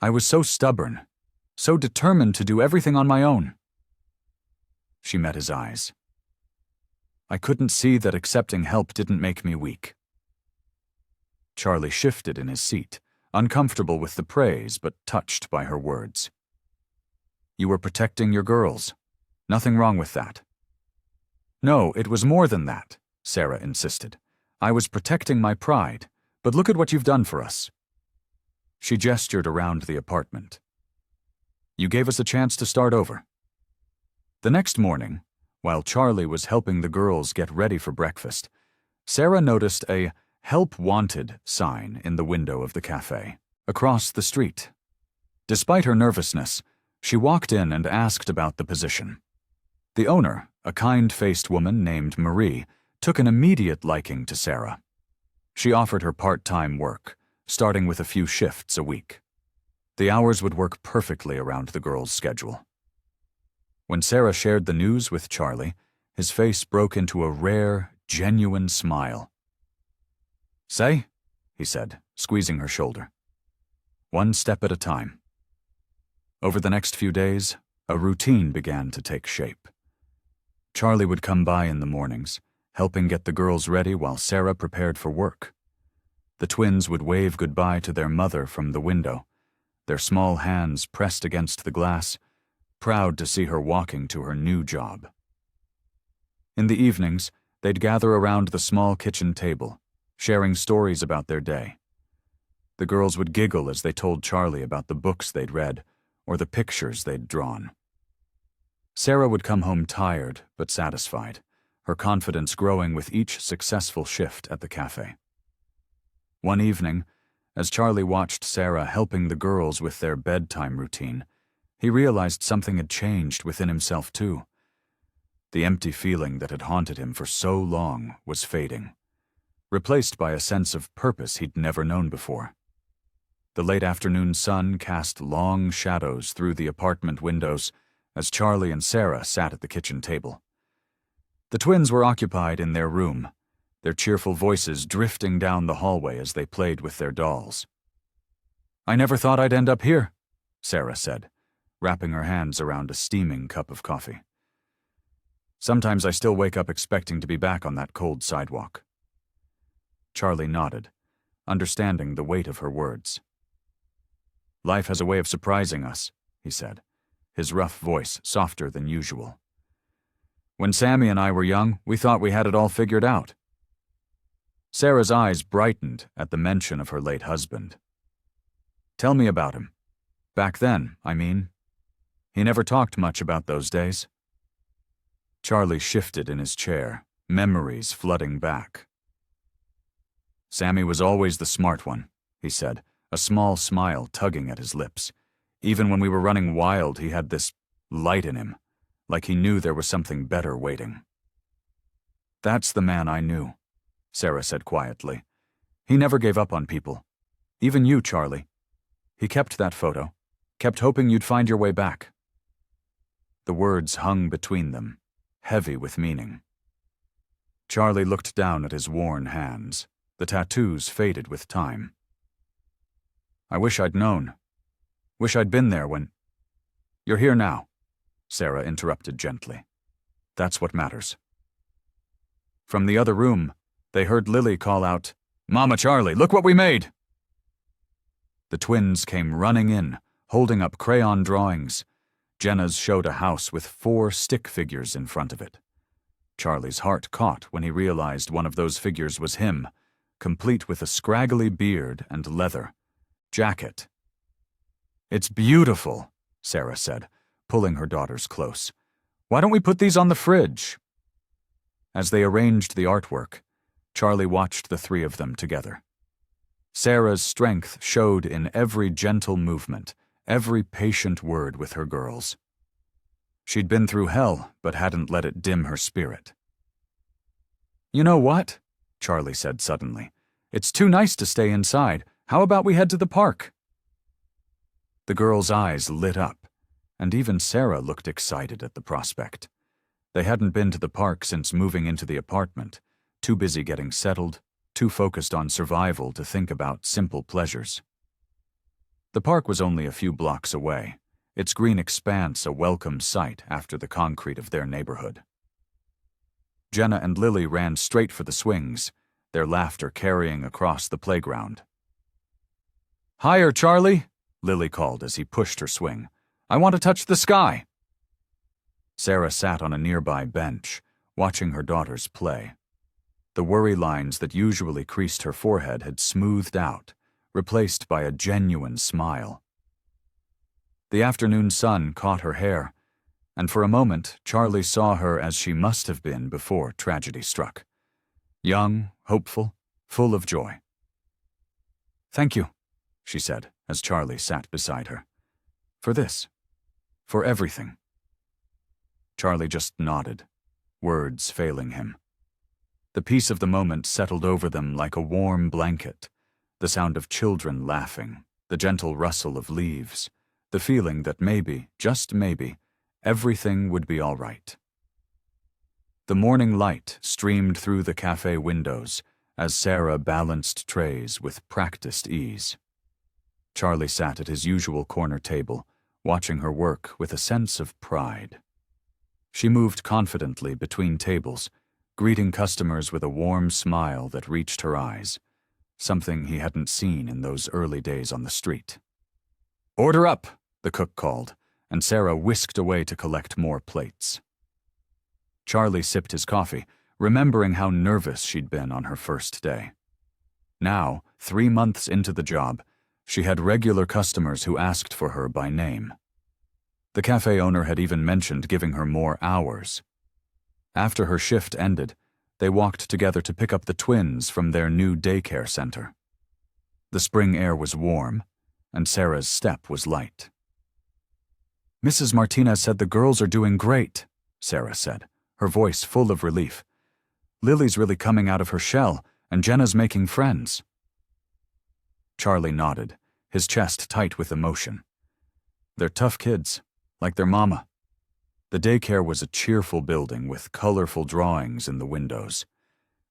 I was so stubborn, so determined to do everything on my own." She met his eyes. "I couldn't see that accepting help didn't make me weak." Charlie shifted in his seat, uncomfortable with the praise but touched by her words. "You were protecting your girls, Nothing wrong with that. No, it was more than that, Sarah insisted. I was protecting my pride, but look at what you've done for us. She gestured around the apartment. You gave us a chance to start over. The next morning, while Charlie was helping the girls get ready for breakfast, Sarah noticed a "Help Wanted" sign in the window of the cafe, across the street. Despite her nervousness, she walked in and asked about the position. The owner, a kind-faced woman named Marie, took an immediate liking to Sarah. She offered her part-time work, starting with a few shifts a week. The hours would work perfectly around the girls' schedule. When Sarah shared the news with Charlie, his face broke into a rare, genuine smile. Say, he said, squeezing her shoulder. One step at a time. Over the next few days, a routine began to take shape. Charlie would come by in the mornings, helping get the girls ready while Sarah prepared for work. The twins would wave goodbye to their mother from the window, their small hands pressed against the glass, proud to see her walking to her new job. In the evenings, they'd gather around the small kitchen table, sharing stories about their day. The girls would giggle as they told Charlie about the books they'd read or the pictures they'd drawn. Sarah would come home tired but satisfied, her confidence growing with each successful shift at the cafe. One evening, as Charlie watched Sarah helping the girls with their bedtime routine, he realized something had changed within himself too. The empty feeling that had haunted him for so long was fading, replaced by a sense of purpose he'd never known before. The late afternoon sun cast long shadows through the apartment windows as Charlie and Sarah sat at the kitchen table. The twins were occupied in their room, their cheerful voices drifting down the hallway as they played with their dolls. I never thought I'd end up here, Sarah said, wrapping her hands around a steaming cup of coffee. Sometimes I still wake up expecting to be back on that cold sidewalk. Charlie nodded, understanding the weight of her words. Life has a way of surprising us, he said, his rough voice softer than usual. When Sammy and I were young, we thought we had it all figured out. Sarah's eyes brightened at the mention of her late husband. Tell me about him. Back then, I mean. He never talked much about those days. Charlie shifted in his chair, memories flooding back. Sammy was always the smart one, he said, a small smile tugging at his lips. Even when we were running wild, he had this light in him, like he knew there was something better waiting. That's the man I knew, Sarah said quietly. He never gave up on people. Even you, Charlie. He kept that photo, kept hoping you'd find your way back. The words hung between them, heavy with meaning. Charlie looked down at his worn hands. The tattoos faded with time. I wish I'd known. Wish I'd been there when... You're here now, Sarah interrupted gently. That's what matters. From the other room, they heard Lily call out, Mama Charlie, look what we made! The twins came running in, holding up crayon drawings. Jenna's showed a house with 4 stick figures in front of it. Charlie's heart caught when he realized one of those figures was him, complete with a scraggly beard and leather jacket. It's beautiful, Sarah said, pulling her daughters close. Why don't we put these on the fridge? As they arranged the artwork, Charlie watched the 3 of them together. Sarah's strength showed in every gentle movement, every patient word with her girls. She'd been through hell, but hadn't let it dim her spirit. You know what? Charlie said suddenly. It's too nice to stay inside. How about we head to the park? The girls' eyes lit up, and even Sarah looked excited at the prospect. They hadn't been to the park since moving into the apartment, too busy getting settled, too focused on survival to think about simple pleasures. The park was only a few blocks away, its green expanse a welcome sight after the concrete of their neighborhood. Jenna and Lily ran straight for the swings, their laughter carrying across the playground. Higher, Charlie, Lily called as he pushed her swing. I want to touch the sky. Sarah sat on a nearby bench, watching her daughters play. The worry lines that usually creased her forehead had smoothed out, replaced by a genuine smile. The afternoon sun caught her hair, and for a moment Charlie saw her as she must have been before tragedy struck. Young, hopeful, full of joy. "Thank you," she said as Charlie sat beside her. "For this. For everything." Charlie just nodded, words failing him. The peace of the moment settled over them like a warm blanket, the sound of children laughing, the gentle rustle of leaves, the feeling that maybe, just maybe, everything would be all right. The morning light streamed through the cafe windows as Sarah balanced trays with practiced ease. Charlie sat at his usual corner table, watching her work with a sense of pride. She moved confidently between tables, greeting customers with a warm smile that reached her eyes, something he hadn't seen in those early days on the street. "Order up," the cook called, and Sarah whisked away to collect more plates. Charlie sipped his coffee, remembering how nervous she'd been on her first day. Now, 3 months into the job, she had regular customers who asked for her by name. The cafe owner had even mentioned giving her more hours. After her shift ended, they walked together to pick up the twins from their new daycare center. The spring air was warm, and Sarah's step was light. "Mrs. Martinez said the girls are doing great," Sarah said, her voice full of relief. "Lily's really coming out of her shell, and Jenna's making friends." Charlie nodded, his chest tight with emotion. "They're tough kids, like their mama." The daycare was a cheerful building with colorful drawings in the windows.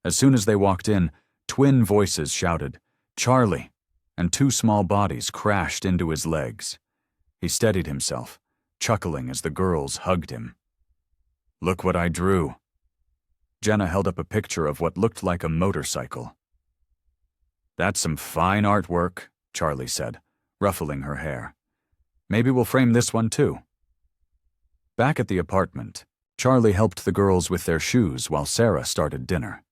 As soon as they walked in, twin voices shouted, "Charlie!" and 2 small bodies crashed into his legs. He steadied himself, chuckling as the girls hugged him. "Look what I drew." Jenna held up a picture of what looked like a motorcycle. "That's some fine artwork," Charlie said, ruffling her hair. "Maybe we'll frame this one too." Back at the apartment, Charlie helped the girls with their shoes while Sarah started dinner.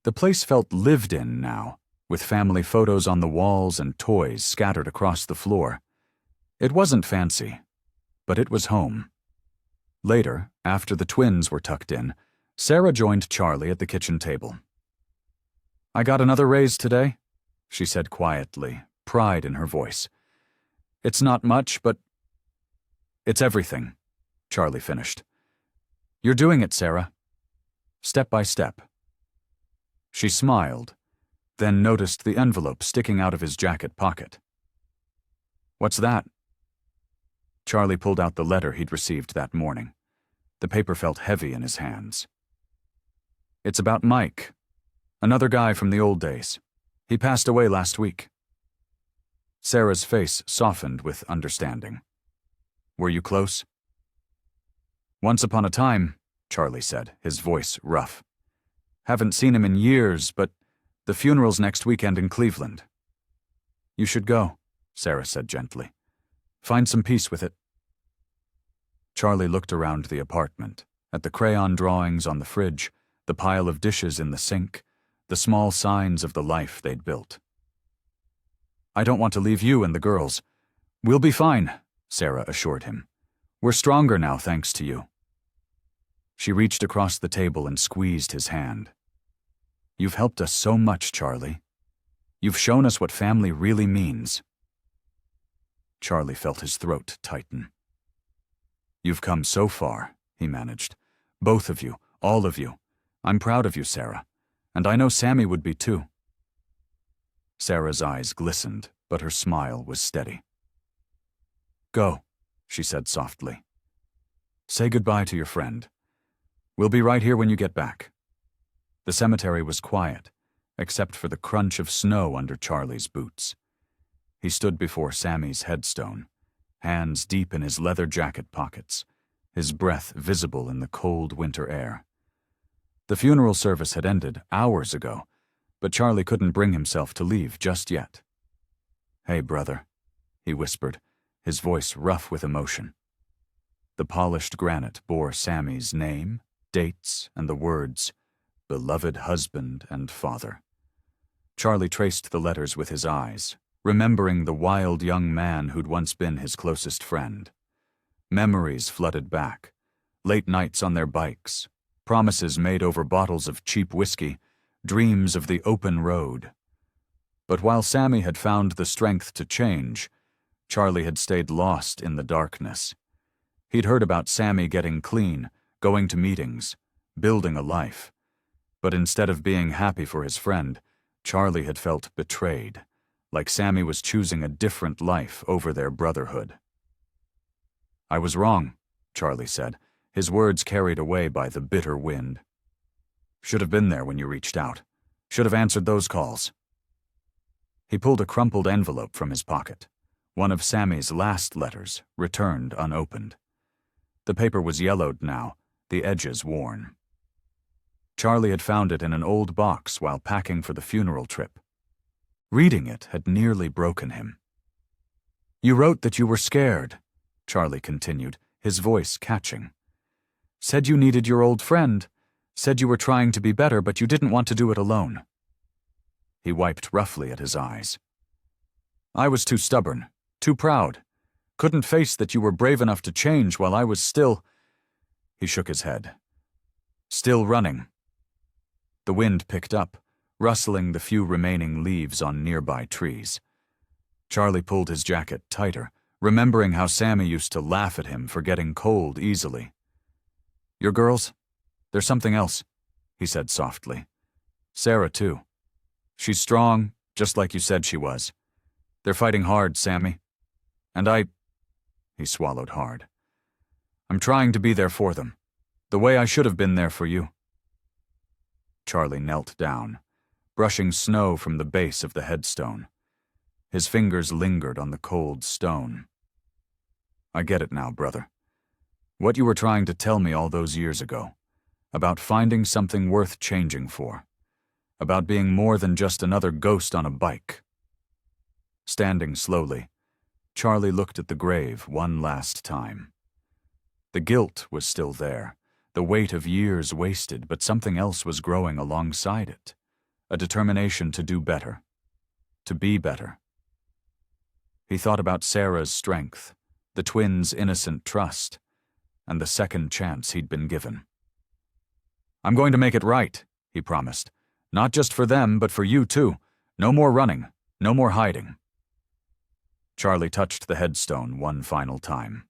The place felt lived in now, with family photos on the walls and toys scattered across the floor. It wasn't fancy, but it was home. Later, after the twins were tucked in, Sarah joined Charlie at the kitchen table. "I got another raise today," she said quietly, pride in her voice. "It's not much, but it's everything," Charlie finished. "You're doing it, Sarah. Step by step." She smiled, then noticed the envelope sticking out of his jacket pocket. "What's that?" Charlie pulled out the letter he'd received that morning. The paper felt heavy in his hands. "It's about Mike, another guy from the old days. He passed away last week." Sarah's face softened with understanding. "Were you close?" "Once upon a time," Charlie said, his voice rough. "Haven't seen him in years, but the funeral's next weekend in Cleveland." "You should go," Sarah said gently. "Find some peace with it." Charlie looked around the apartment, at the crayon drawings on the fridge, the pile of dishes in the sink, the small signs of the life they'd built. "I don't want to leave you and the girls. We'll be fine," Sarah assured him. "We're stronger now, thanks to you." She reached across the table and squeezed his hand. "You've helped us so much, Charlie. You've shown us what family really means." Charlie felt his throat tighten. "You've come so far," he managed. "Both of you, all of you. I'm proud of you, Sarah. And I know Sammy would be too." Sarah's eyes glistened, but her smile was steady. "Go," she said softly. "Say goodbye to your friend. We'll be right here when you get back." The cemetery was quiet, except for the crunch of snow under Charlie's boots. He stood before Sammy's headstone, hands deep in his leather jacket pockets, his breath visible in the cold winter air. The funeral service had ended hours ago, but Charlie couldn't bring himself to leave just yet. "Hey, brother," he whispered, his voice rough with emotion. The polished granite bore Sammy's name, dates, and the words, "Beloved husband and father." Charlie traced the letters with his eyes, remembering the wild young man who'd once been his closest friend. Memories flooded back, late nights on their bikes, promises made over bottles of cheap whiskey, dreams of the open road. But while Sammy had found the strength to change, Charlie had stayed lost in the darkness. He'd heard about Sammy getting clean, going to meetings, building a life. But instead of being happy for his friend, Charlie had felt betrayed, like Sammy was choosing a different life over their brotherhood. "I was wrong," Charlie said, his words carried away by the bitter wind. "Should have been there when you reached out. Should have answered those calls." He pulled a crumpled envelope from his pocket, one of Sammy's last letters, returned unopened. The paper was yellowed now, the edges worn. Charlie had found it in an old box while packing for the funeral trip. Reading it had nearly broken him. "You wrote that you were scared," Charlie continued, his voice catching. "Said you needed your old friend. Said you were trying to be better, but you didn't want to do it alone." He wiped roughly at his eyes. "I was too stubborn, too proud. Couldn't face that you were brave enough to change while I was still—" He shook his head. "Still running." The wind picked up, rustling the few remaining leaves on nearby trees. Charlie pulled his jacket tighter, remembering how Sammy used to laugh at him for getting cold easily. "Your girls? There's something else," he said softly. "Sarah, too. She's strong, just like you said she was. They're fighting hard, Sammy. And he swallowed hard. "I'm trying to be there for them, the way I should have been there for you." Charlie knelt down, brushing snow from the base of the headstone. His fingers lingered on the cold stone. "I get it now, brother. What you were trying to tell me all those years ago, about finding something worth changing for, about being more than just another ghost on a bike." Standing slowly, Charlie looked at the grave one last time. The guilt was still there, the weight of years wasted, but something else was growing alongside it, a determination to do better, to be better. He thought about Sarah's strength, the twins' innocent trust, and the second chance he'd been given. "I'm going to make it right," he promised. "Not just for them, but for you too. No more running, no more hiding." Charlie touched the headstone one final time.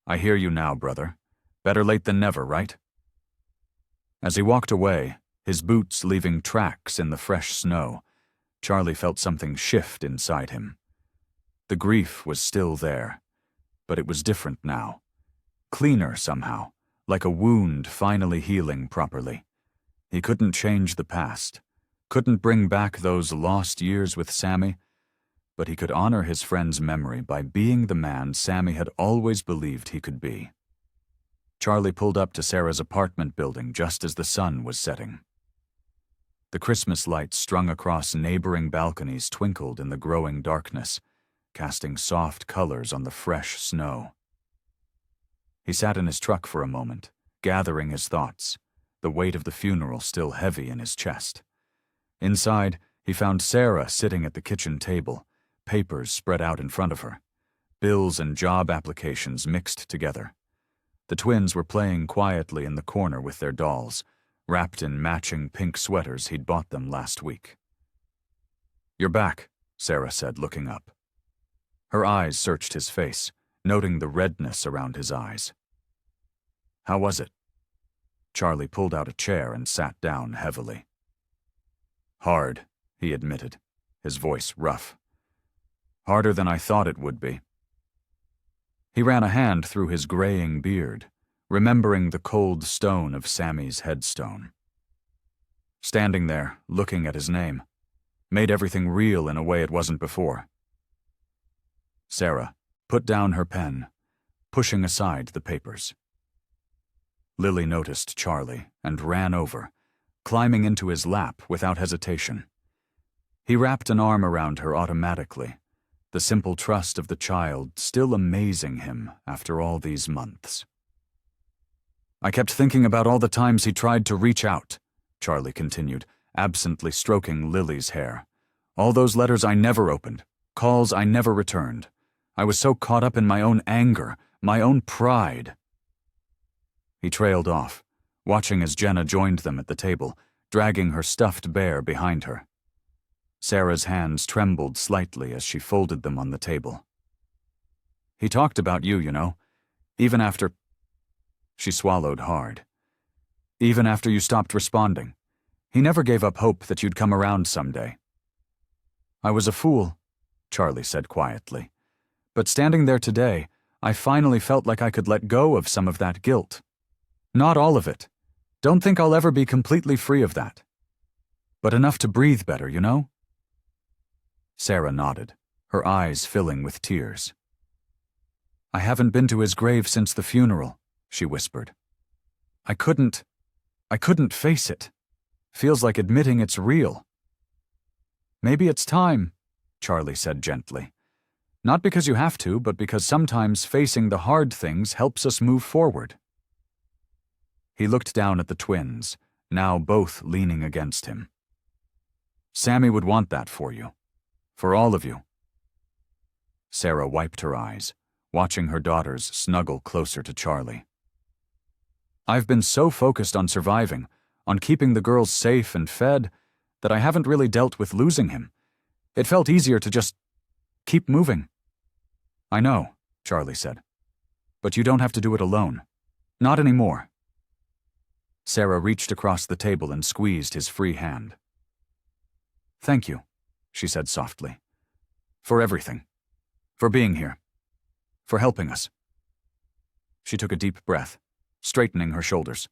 "I hear you now, brother. Better late than never, right?" As he walked away, his boots leaving tracks in the fresh snow, Charlie felt something shift inside him. The grief was still there, but it was different now. Cleaner somehow, like a wound finally healing properly. He couldn't change the past, couldn't bring back those lost years with Sammy, but he could honor his friend's memory by being the man Sammy had always believed he could be. Charlie pulled up to Sarah's apartment building just as the sun was setting. The Christmas lights strung across neighboring balconies twinkled in the growing darkness, casting soft colors on the fresh snow. He sat in his truck for a moment, gathering his thoughts, the weight of the funeral still heavy in his chest. Inside, he found Sarah sitting at the kitchen table, papers spread out in front of her, bills and job applications mixed together. The twins were playing quietly in the corner with their dolls, wrapped in matching pink sweaters he'd bought them last week. "You're back," Sarah said, looking up. Her eyes searched his face, noting the redness around his eyes. "How was it?" Charlie pulled out a chair and sat down heavily. "Hard," he admitted, his voice rough. "Harder than I thought it would be." He ran a hand through his graying beard, remembering the cold stone of Sammy's headstone. Standing there, looking at his name, made everything real in a way it wasn't before. Sarah put down her pen, pushing aside the papers. Lily noticed Charlie and ran over, climbing into his lap without hesitation. He wrapped an arm around her automatically, the simple trust of the child still amazing him after all these months. I kept thinking about all the times he tried to reach out, Charlie continued, absently stroking Lily's hair. All those letters I never opened, calls I never returned. I was so caught up in my own anger, my own pride. He trailed off, watching as Jenna joined them at the table, dragging her stuffed bear behind her. Sarah's hands trembled slightly as she folded them on the table. He talked about you, you know, even after... She swallowed hard. Even after you stopped responding. He never gave up hope that you'd come around someday. I was a fool, Charlie said quietly. But standing there today, I finally felt like I could let go of some of that guilt. Not all of it. Don't think I'll ever be completely free of that. But enough to breathe better, you know? Sarah nodded, her eyes filling with tears. I haven't been to his grave since the funeral, she whispered. I couldn't face it. Feels like admitting it's real. Maybe it's time, Charlie said gently. Not because you have to, but because sometimes facing the hard things helps us move forward. He looked down at the twins, now both leaning against him. Sammy would want that for you. For all of you. Sarah wiped her eyes, watching her daughters snuggle closer to Charlie. I've been so focused on surviving, on keeping the girls safe and fed, that I haven't really dealt with losing him. It felt easier to just keep moving. I know, Charlie said. But you don't have to do it alone. Not anymore. Sarah reached across the table and squeezed his free hand. Thank you, she said softly. For everything. For being here. For helping us. She took a deep breath, straightening her shoulders.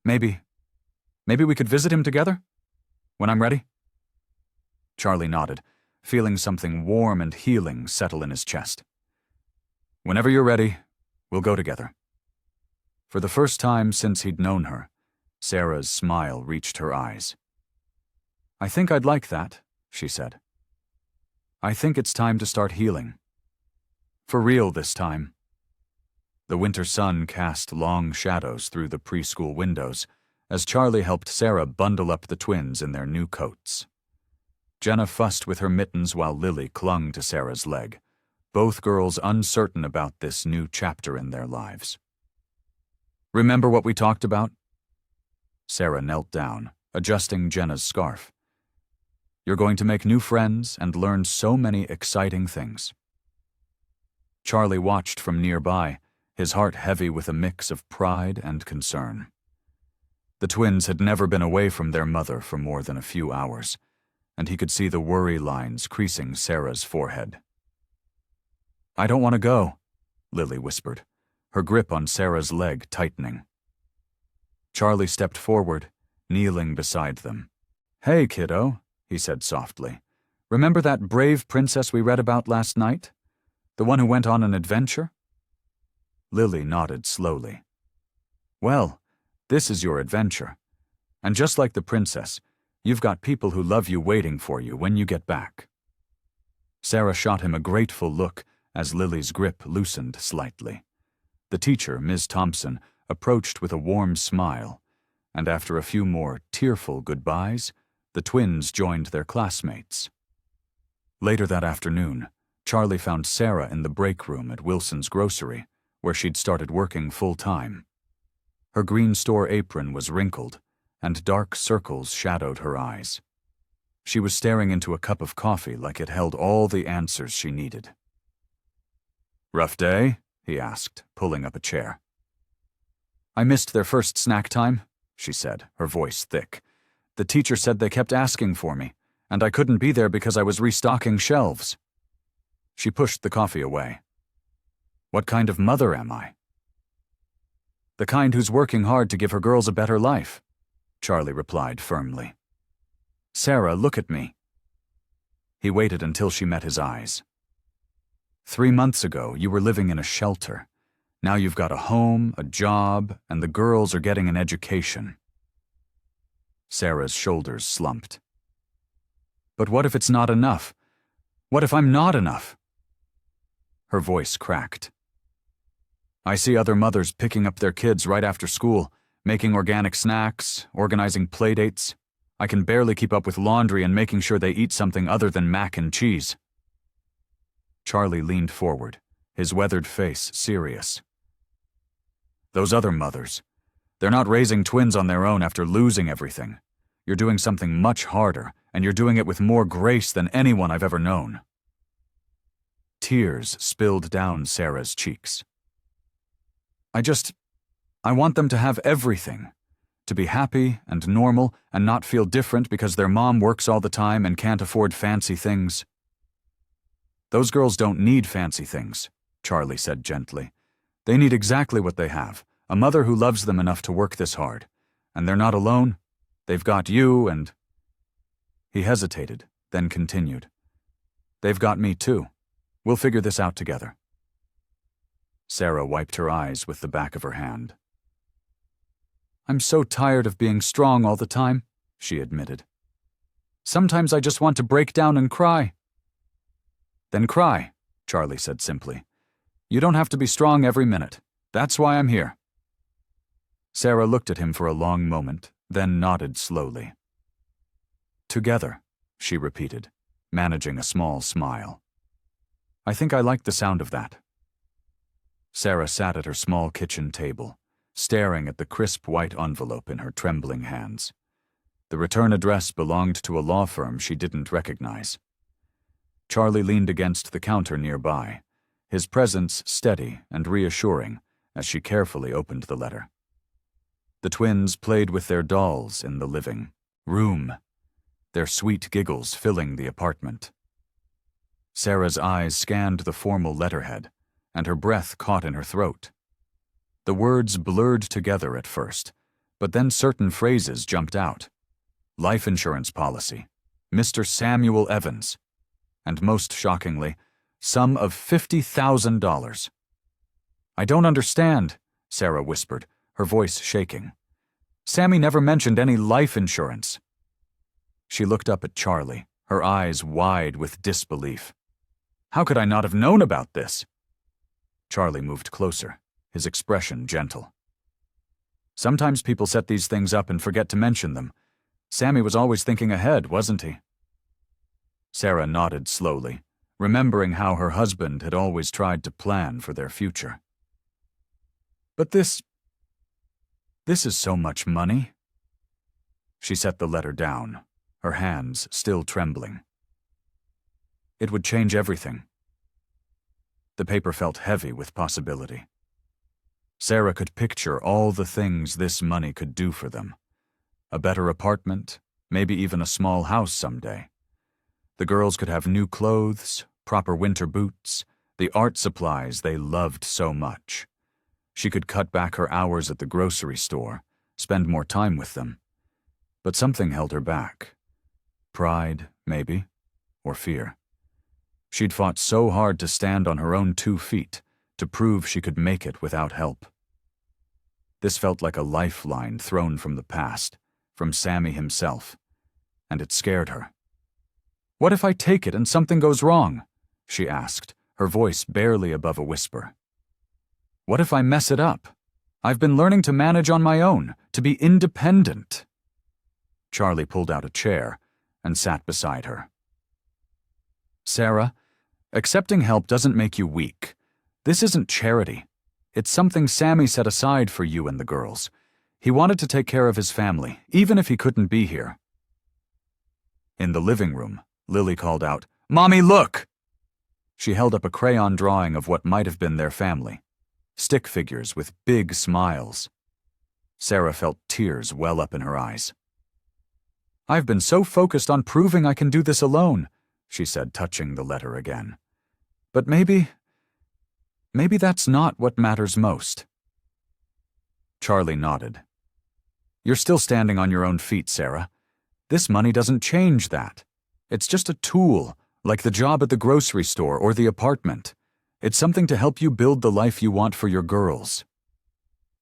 Maybe we could visit him together? When I'm ready? Charlie nodded, feeling something warm and healing settle in his chest. Whenever you're ready, we'll go together. For the first time since he'd known her, Sarah's smile reached her eyes. I think I'd like that, she said. I think it's time to start healing. For real this time. The winter sun cast long shadows through the preschool windows as Charlie helped Sarah bundle up the twins in their new coats. Jenna fussed with her mittens while Lily clung to Sarah's leg, both girls uncertain about this new chapter in their lives. Remember what we talked about? Sarah knelt down, adjusting Jenna's scarf. You're going to make new friends and learn so many exciting things. Charlie watched from nearby, his heart heavy with a mix of pride and concern. The twins had never been away from their mother for more than a few hours, and he could see the worry lines creasing Sarah's forehead. I don't want to go, Lily whispered, her grip on Sarah's leg tightening. Charlie stepped forward, kneeling beside them. Hey, kiddo, he said softly. Remember that brave princess we read about last night? The one who went on an adventure? Lily nodded slowly. Well, this is your adventure. And just like the princess, you've got people who love you waiting for you when you get back. Sarah shot him a grateful look as Lily's grip loosened slightly. The teacher, Ms. Thompson, approached with a warm smile, and after a few more tearful goodbyes, the twins joined their classmates. Later that afternoon, Charlie found Sarah in the break room at Wilson's Grocery, where she'd started working full-time. Her green store apron was wrinkled, and dark circles shadowed her eyes. She was staring into a cup of coffee like it held all the answers she needed. Rough day? He asked, pulling up a chair. I missed their first snack time, she said, her voice thick. The teacher said they kept asking for me, and I couldn't be there because I was restocking shelves. She pushed the coffee away. What kind of mother am I? The kind who's working hard to give her girls a better life, Charlie replied firmly. Sarah, look at me. He waited until she met his eyes. 3 months ago, you were living in a shelter. Now you've got a home, a job, and the girls are getting an education. Sarah's shoulders slumped. But what if it's not enough? What if I'm not enough? Her voice cracked. I see other mothers picking up their kids right after school, making organic snacks, organizing playdates. I can barely keep up with laundry and making sure they eat something other than mac and cheese. Charlie leaned forward, his weathered face serious. Those other mothers, they're not raising twins on their own after losing everything. You're doing something much harder, and you're doing it with more grace than anyone I've ever known. Tears spilled down Sarah's cheeks. I want them to have everything. To be happy and normal and not feel different because their mom works all the time and can't afford fancy things. Those girls don't need fancy things, Charlie said gently. They need exactly what they have, a mother who loves them enough to work this hard. And they're not alone. They've got you and... He hesitated, then continued. They've got me too. We'll figure this out together. Sarah wiped her eyes with the back of her hand. I'm so tired of being strong all the time, she admitted. Sometimes I just want to break down and cry. Then cry, Charlie said simply. You don't have to be strong every minute. That's why I'm here. Sarah looked at him for a long moment, then nodded slowly. Together, she repeated, managing a small smile. I think I like the sound of that. Sarah sat at her small kitchen table, staring at the crisp white envelope in her trembling hands. The return address belonged to a law firm she didn't recognize. Charlie leaned against the counter nearby, his presence steady and reassuring as she carefully opened the letter. The twins played with their dolls in the living room, their sweet giggles filling the apartment. Sarah's eyes scanned the formal letterhead, and her breath caught in her throat. The words blurred together at first, but then certain phrases jumped out. Life insurance policy, Mr. Samuel Evans, and most shockingly, sum of $50,000. I don't understand, Sarah whispered, her voice shaking. Sammy never mentioned any life insurance. She looked up at Charlie, her eyes wide with disbelief. How could I not have known about this? Charlie moved closer, his expression gentle. Sometimes people set these things up and forget to mention them. Sammy was always thinking ahead, wasn't he? Sarah nodded slowly, remembering how her husband had always tried to plan for their future. But this is so much money. She set the letter down, her hands still trembling. It would change everything. The paper felt heavy with possibility. Sarah could picture all the things this money could do for them. A better apartment, maybe even a small house someday. The girls could have new clothes, proper winter boots, the art supplies they loved so much. She could cut back her hours at the grocery store, spend more time with them. But something held her back. Pride, maybe, or fear. She'd fought so hard to stand on her own 2 feet, to prove she could make it without help. This felt like a lifeline thrown from the past, from Sammy himself, and it scared her. What if I take it and something goes wrong? She asked, her voice barely above a whisper. What if I mess it up? I've been learning to manage on my own, to be independent. Charlie pulled out a chair and sat beside her. Sarah, accepting help doesn't make you weak. This isn't charity. It's something Sammy set aside for you and the girls. He wanted to take care of his family, even if he couldn't be here. In the living room, Lily called out, Mommy, look! She held up a crayon drawing of what might have been their family. Stick figures with big smiles. Sarah felt tears well up in her eyes. I've been so focused on proving I can do this alone, she said, touching the letter again. But maybe that's not what matters most. Charlie nodded. You're still standing on your own feet, Sarah. This money doesn't change that. It's just a tool, like the job at the grocery store or the apartment. It's something to help you build the life you want for your girls.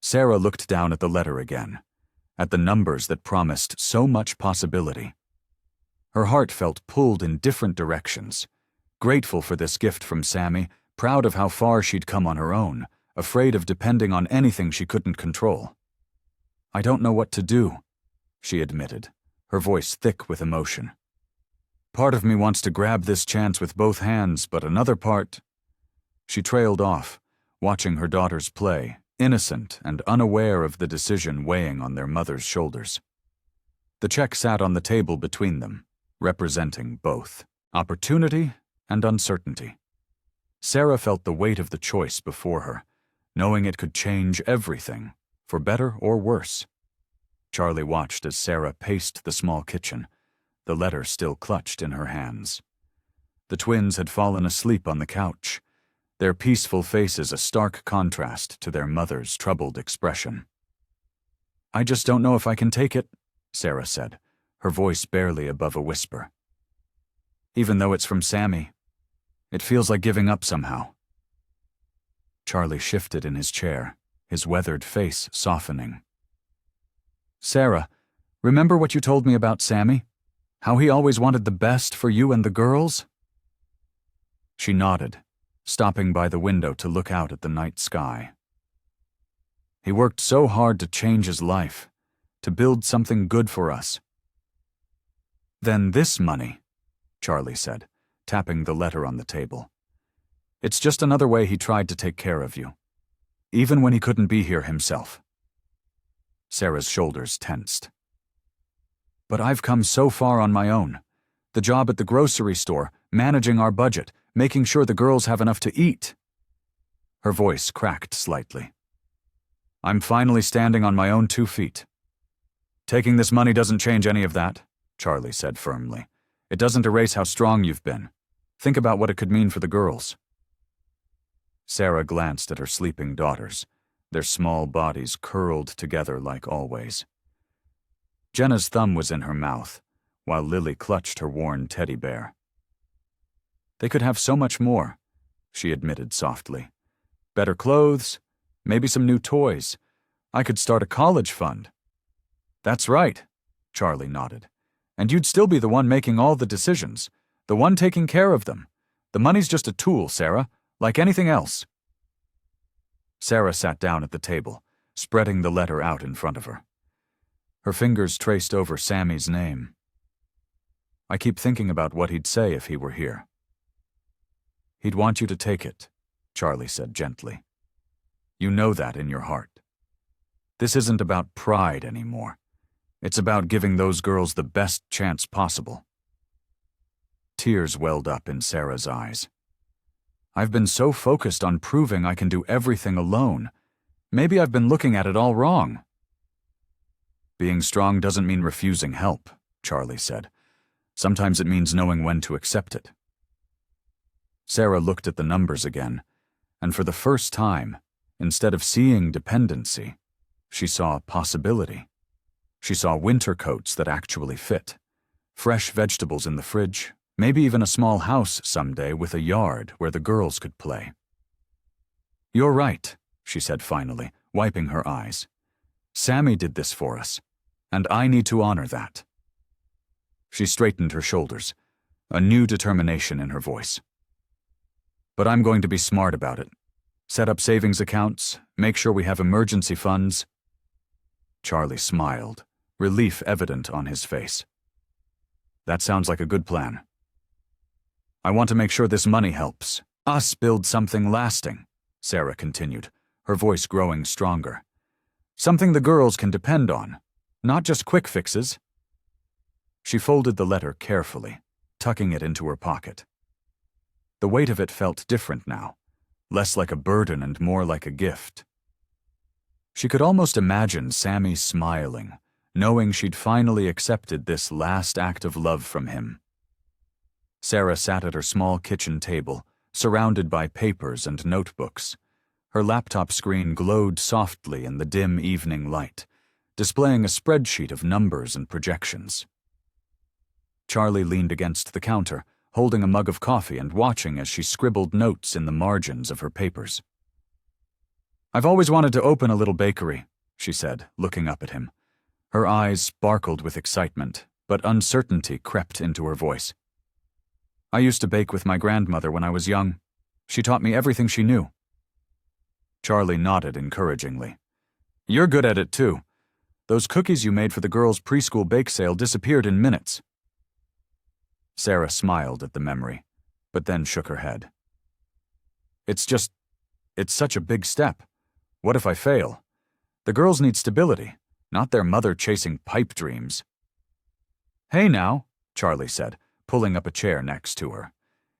Sarah looked down at the letter again, at the numbers that promised so much possibility. Her heart felt pulled in different directions, grateful for this gift from Sammy, proud of how far she'd come on her own, afraid of depending on anything she couldn't control. "I don't know what to do," she admitted, her voice thick with emotion. "Part of me wants to grab this chance with both hands, but another part—" She trailed off, watching her daughters play, innocent and unaware of the decision weighing on their mother's shoulders. The check sat on the table between them, representing both opportunity and uncertainty. Sarah felt the weight of the choice before her, knowing it could change everything, for better or worse. Charlie watched as Sarah paced the small kitchen, the letter still clutched in her hands. The twins had fallen asleep on the couch, their peaceful faces a stark contrast to their mother's troubled expression. "I just don't know if I can take it," Sarah said, her voice barely above a whisper. "Even though it's from Sammy, it feels like giving up somehow." Charlie shifted in his chair, his weathered face softening. "Sarah, remember what you told me about Sammy? How he always wanted the best for you and the girls?" She nodded, stopping by the window to look out at the night sky. "He worked so hard to change his life, to build something good for us." "Then this money," Charlie said, tapping the letter on the table. "It's just another way he tried to take care of you, even when he couldn't be here himself." Sarah's shoulders tensed. "But I've come so far on my own. The job at the grocery store, managing our budget, making sure the girls have enough to eat." Her voice cracked slightly. "I'm finally standing on my own 2 feet. Taking this money doesn't change any of that," Charlie said firmly. "It doesn't erase how strong you've been. Think about what it could mean for the girls." Sarah glanced at her sleeping daughters, their small bodies curled together like always. Jenna's thumb was in her mouth, while Lily clutched her worn teddy bear. "They could have so much more," she admitted softly. "Better clothes, maybe some new toys. I could start a college fund." "That's right," Charlie nodded. "And you'd still be the one making all the decisions, the one taking care of them. The money's just a tool, Sarah, like anything else." Sarah sat down at the table, spreading the letter out in front of her. Her fingers traced over Sammy's name. "I keep thinking about what he'd say if he were here." "He'd want you to take it," Charlie said gently. "You know that in your heart. This isn't about pride anymore. It's about giving those girls the best chance possible." Tears welled up in Sarah's eyes. "I've been so focused on proving I can do everything alone. Maybe I've been looking at it all wrong." "Being strong doesn't mean refusing help," Charlie said. "Sometimes it means knowing when to accept it." Sarah looked at the numbers again, and for the first time, instead of seeing dependency, she saw possibility. She saw winter coats that actually fit, fresh vegetables in the fridge, maybe even a small house someday with a yard where the girls could play. "You're right," she said finally, wiping her eyes. "Sammy did this for us, and I need to honor that." She straightened her shoulders, a new determination in her voice. "But I'm going to be smart about it. Set up savings accounts, make sure we have emergency funds." Charlie smiled, relief evident on his face. "That sounds like a good plan. I want to make sure this money helps us build something lasting," Sarah continued, her voice growing stronger. "Something the girls can depend on, not just quick fixes." She folded the letter carefully, tucking it into her pocket. The weight of it felt different now, less like a burden and more like a gift. She could almost imagine Sammy smiling, knowing she'd finally accepted this last act of love from him. Sarah sat at her small kitchen table, surrounded by papers and notebooks. Her laptop screen glowed softly in the dim evening light, displaying a spreadsheet of numbers and projections. Charlie leaned against the counter, holding a mug of coffee and watching as she scribbled notes in the margins of her papers. "I've always wanted to open a little bakery," she said, looking up at him. Her eyes sparkled with excitement, but uncertainty crept into her voice. I used to bake with my grandmother when I was young. She taught me everything she knew. Charlie nodded encouragingly. You're good at it too. Those cookies you made for the girls' preschool bake sale disappeared in minutes. Sarah smiled at the memory, but then shook her head. It's such a big step. What if I fail? The girls need stability, not their mother chasing pipe dreams. Hey now, Charlie said, pulling up a chair next to her.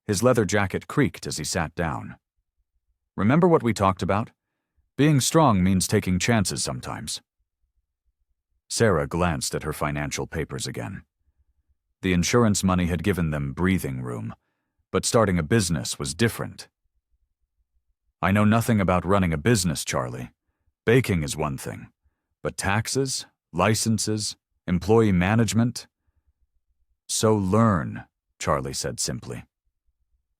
His leather jacket creaked as he sat down. Remember what we talked about? Being strong means taking chances sometimes. Sarah glanced at her financial papers again. The insurance money had given them breathing room, but starting a business was different. I know nothing about running a business, Charlie. Baking is one thing, but taxes, licenses, employee management? So learn, Charlie said simply.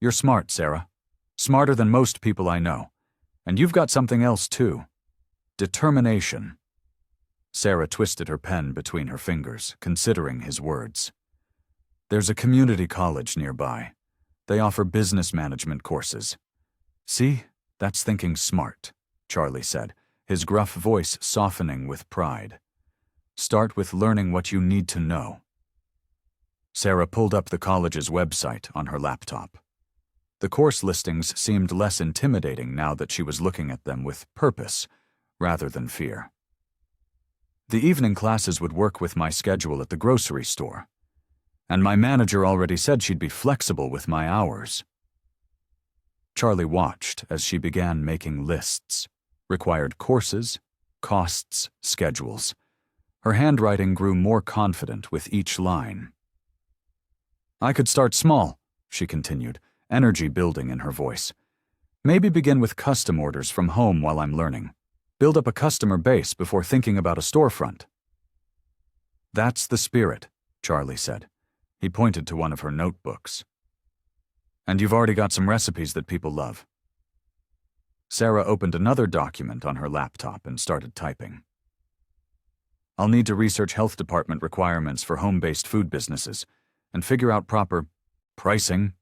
You're smart, Sarah. Smarter than most people I know. And you've got something else too. Determination. Sarah twisted her pen between her fingers, considering his words. There's a community college nearby. They offer business management courses. See, that's thinking smart, Charlie said, his gruff voice softening with pride. Start with learning what you need to know. Sarah pulled up the college's website on her laptop. The course listings seemed less intimidating now that she was looking at them with purpose rather than fear. The evening classes would work with my schedule at the grocery store, and my manager already said she'd be flexible with my hours. Charlie watched as she began making lists, required courses, costs, schedules. Her handwriting grew more confident with each line. I could start small, she continued, energy building in her voice. Maybe begin with custom orders from home while I'm learning. Build up a customer base before thinking about a storefront. That's the spirit, Charlie said. He pointed to one of her notebooks. And you've already got some recipes that people love. Sarah opened another document on her laptop and started typing. I'll need to research health department requirements for home-based food businesses and figure out proper pricing.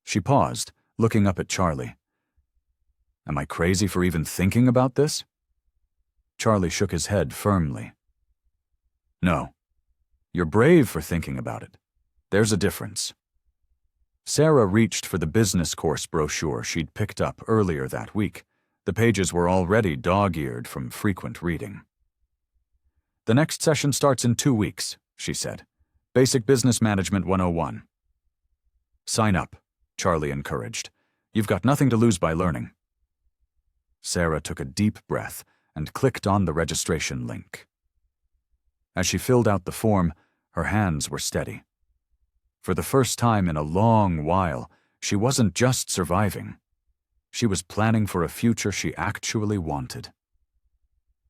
She paused, looking up at Charlie. Am I crazy for even thinking about this? Charlie shook his head firmly. No. You're brave for thinking about it. There's a difference. Sarah reached for the business course brochure she'd picked up earlier that week. The pages were already dog-eared from frequent reading. The next session starts in 2 weeks, she said. Basic Business Management 101. Sign up, Charlie encouraged. You've got nothing to lose by learning. Sarah took a deep breath and clicked on the registration link. As she filled out the form, her hands were steady. For the first time in a long while, she wasn't just surviving. She was planning for a future she actually wanted.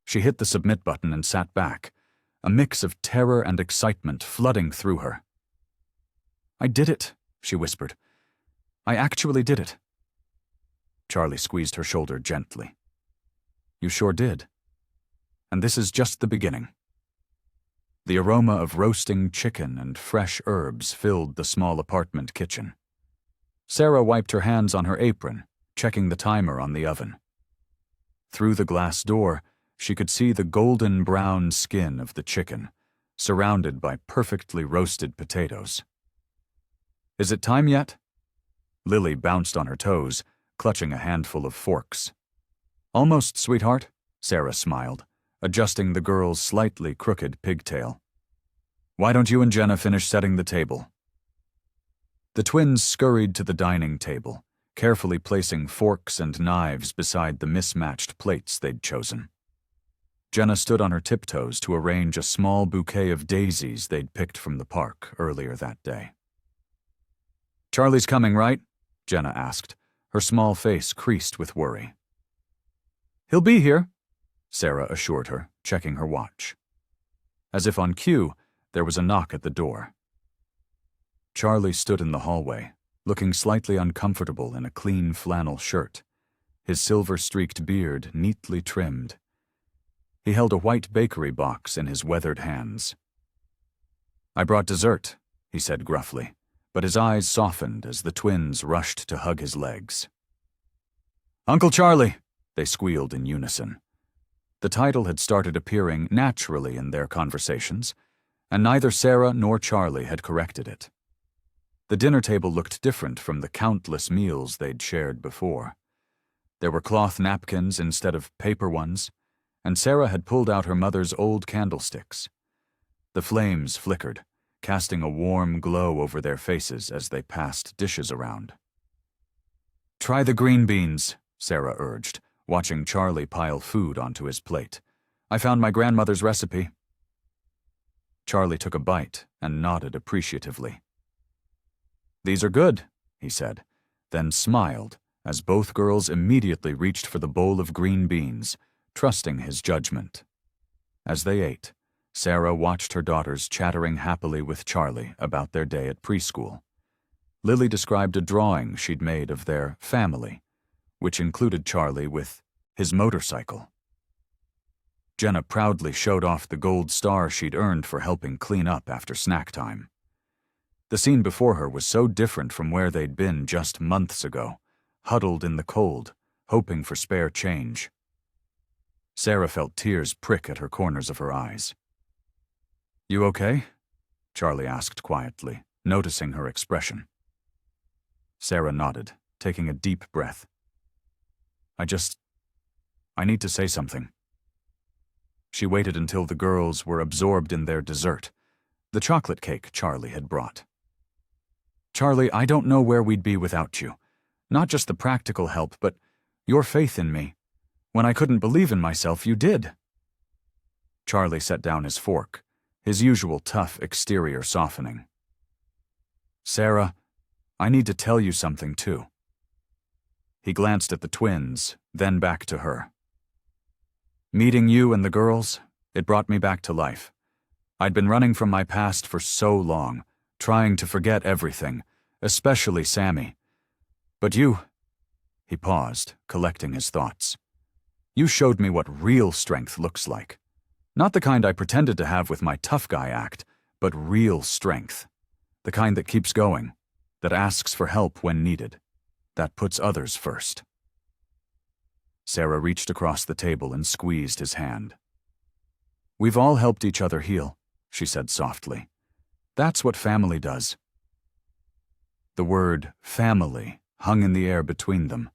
She hit the submit button and sat back, a mix of terror and excitement flooding through her. I did it, she whispered. I actually did it. Charlie squeezed her shoulder gently. You sure did. And this is just the beginning. The aroma of roasting chicken and fresh herbs filled the small apartment kitchen. Sarah wiped her hands on her apron, checking the timer on the oven. Through the glass door, she could see the golden brown skin of the chicken, surrounded by perfectly roasted potatoes. Is it time yet? Lily bounced on her toes, clutching a handful of forks. Almost, sweetheart, Sarah smiled, adjusting the girl's slightly crooked pigtail. Why don't you and Jenna finish setting the table? The twins scurried to the dining table, carefully placing forks and knives beside the mismatched plates they'd chosen. Jenna stood on her tiptoes to arrange a small bouquet of daisies they'd picked from the park earlier that day. Charlie's coming, right? Jenna asked, her small face creased with worry. He'll be here, Sarah assured her, checking her watch. As if on cue, there was a knock at the door. Charlie stood in the hallway, looking slightly uncomfortable in a clean flannel shirt, his silver-streaked beard neatly trimmed. He held a white bakery box in his weathered hands. I brought dessert, he said gruffly, but his eyes softened as the twins rushed to hug his legs. "Uncle Charlie!" they squealed in unison. The title had started appearing naturally in their conversations, and neither Sarah nor Charlie had corrected it. The dinner table looked different from the countless meals they'd shared before. There were cloth napkins instead of paper ones, and Sarah had pulled out her mother's old candlesticks. The flames flickered, casting a warm glow over their faces as they passed dishes around. "Try the green beans," Sarah urged, watching Charlie pile food onto his plate. "I found my grandmother's recipe." Charlie took a bite and nodded appreciatively. "These are good," he said, then smiled as both girls immediately reached for the bowl of green beans, trusting his judgment. As they ate, Sarah watched her daughters chattering happily with Charlie about their day at preschool. Lily described a drawing she'd made of their family, which included Charlie with his motorcycle. Jenna proudly showed off the gold star she'd earned for helping clean up after snack time. The scene before her was so different from where they'd been just months ago, huddled in the cold, hoping for spare change. Sarah felt tears prick at her corners of her eyes. "You okay?" Charlie asked quietly, noticing her expression. Sarah nodded, taking a deep breath. I need to say something." She waited until the girls were absorbed in their dessert, the chocolate cake Charlie had brought. "Charlie, I don't know where we'd be without you. Not just the practical help, but your faith in me. When I couldn't believe in myself, you did." Charlie set down his fork, his usual tough exterior softening. "Sarah, I need to tell you something too." He glanced at the twins, then back to her. "Meeting you and the girls, it brought me back to life. I'd been running from my past for so long, trying to forget everything, especially Sammy. But you—" He paused, collecting his thoughts. "You showed me what real strength looks like. Not the kind I pretended to have with my tough guy act, but real strength. The kind that keeps going, that asks for help when needed, that puts others first." Sarah reached across the table and squeezed his hand. "We've all helped each other heal," she said softly. "That's what family does." The word family hung in the air between them,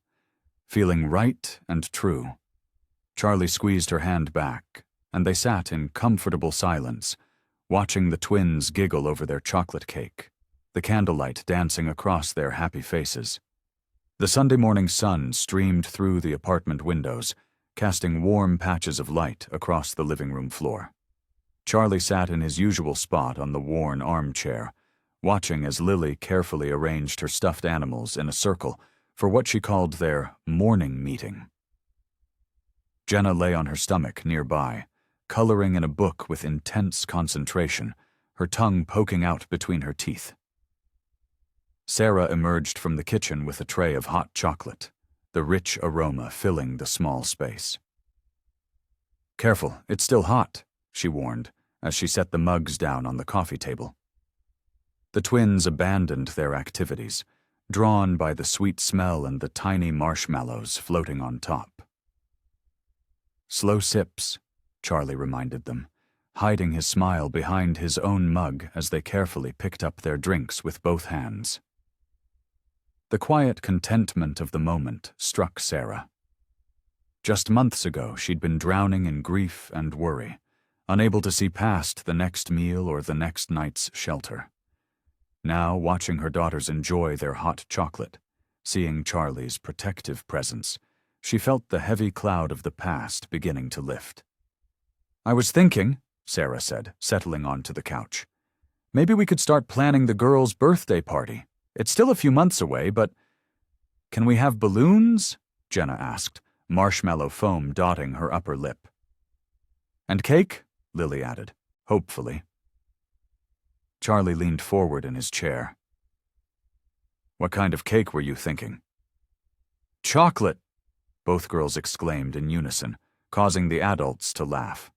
feeling right and true. Charlie squeezed her hand back, and they sat in comfortable silence, watching the twins giggle over their chocolate cake, the candlelight dancing across their happy faces. The Sunday morning sun streamed through the apartment windows, casting warm patches of light across the living room floor. Charlie sat in his usual spot on the worn armchair, watching as Lily carefully arranged her stuffed animals in a circle for what she called their morning meeting. Jenna lay on her stomach nearby, coloring in a book with intense concentration, her tongue poking out between her teeth. Sarah emerged from the kitchen with a tray of hot chocolate, the rich aroma filling the small space. "Careful, it's still hot," she warned, as she set the mugs down on the coffee table. The twins abandoned their activities, drawn by the sweet smell and the tiny marshmallows floating on top. "Slow sips," Charlie reminded them, hiding his smile behind his own mug as they carefully picked up their drinks with both hands. The quiet contentment of the moment struck Sarah. Just months ago, she'd been drowning in grief and worry, unable to see past the next meal or the next night's shelter. Now, watching her daughters enjoy their hot chocolate, seeing Charlie's protective presence, she felt the heavy cloud of the past beginning to lift. "I was thinking," Sarah said, settling onto the couch, "maybe we could start planning the girls' birthday party. It's still a few months away, but—" "Can we have balloons?" Jenna asked, marshmallow foam dotting her upper lip. "And cake?" Lily added, hopefully. Charlie leaned forward in his chair. "What kind of cake were you thinking?" "Chocolate!" both girls exclaimed in unison, causing the adults to laugh.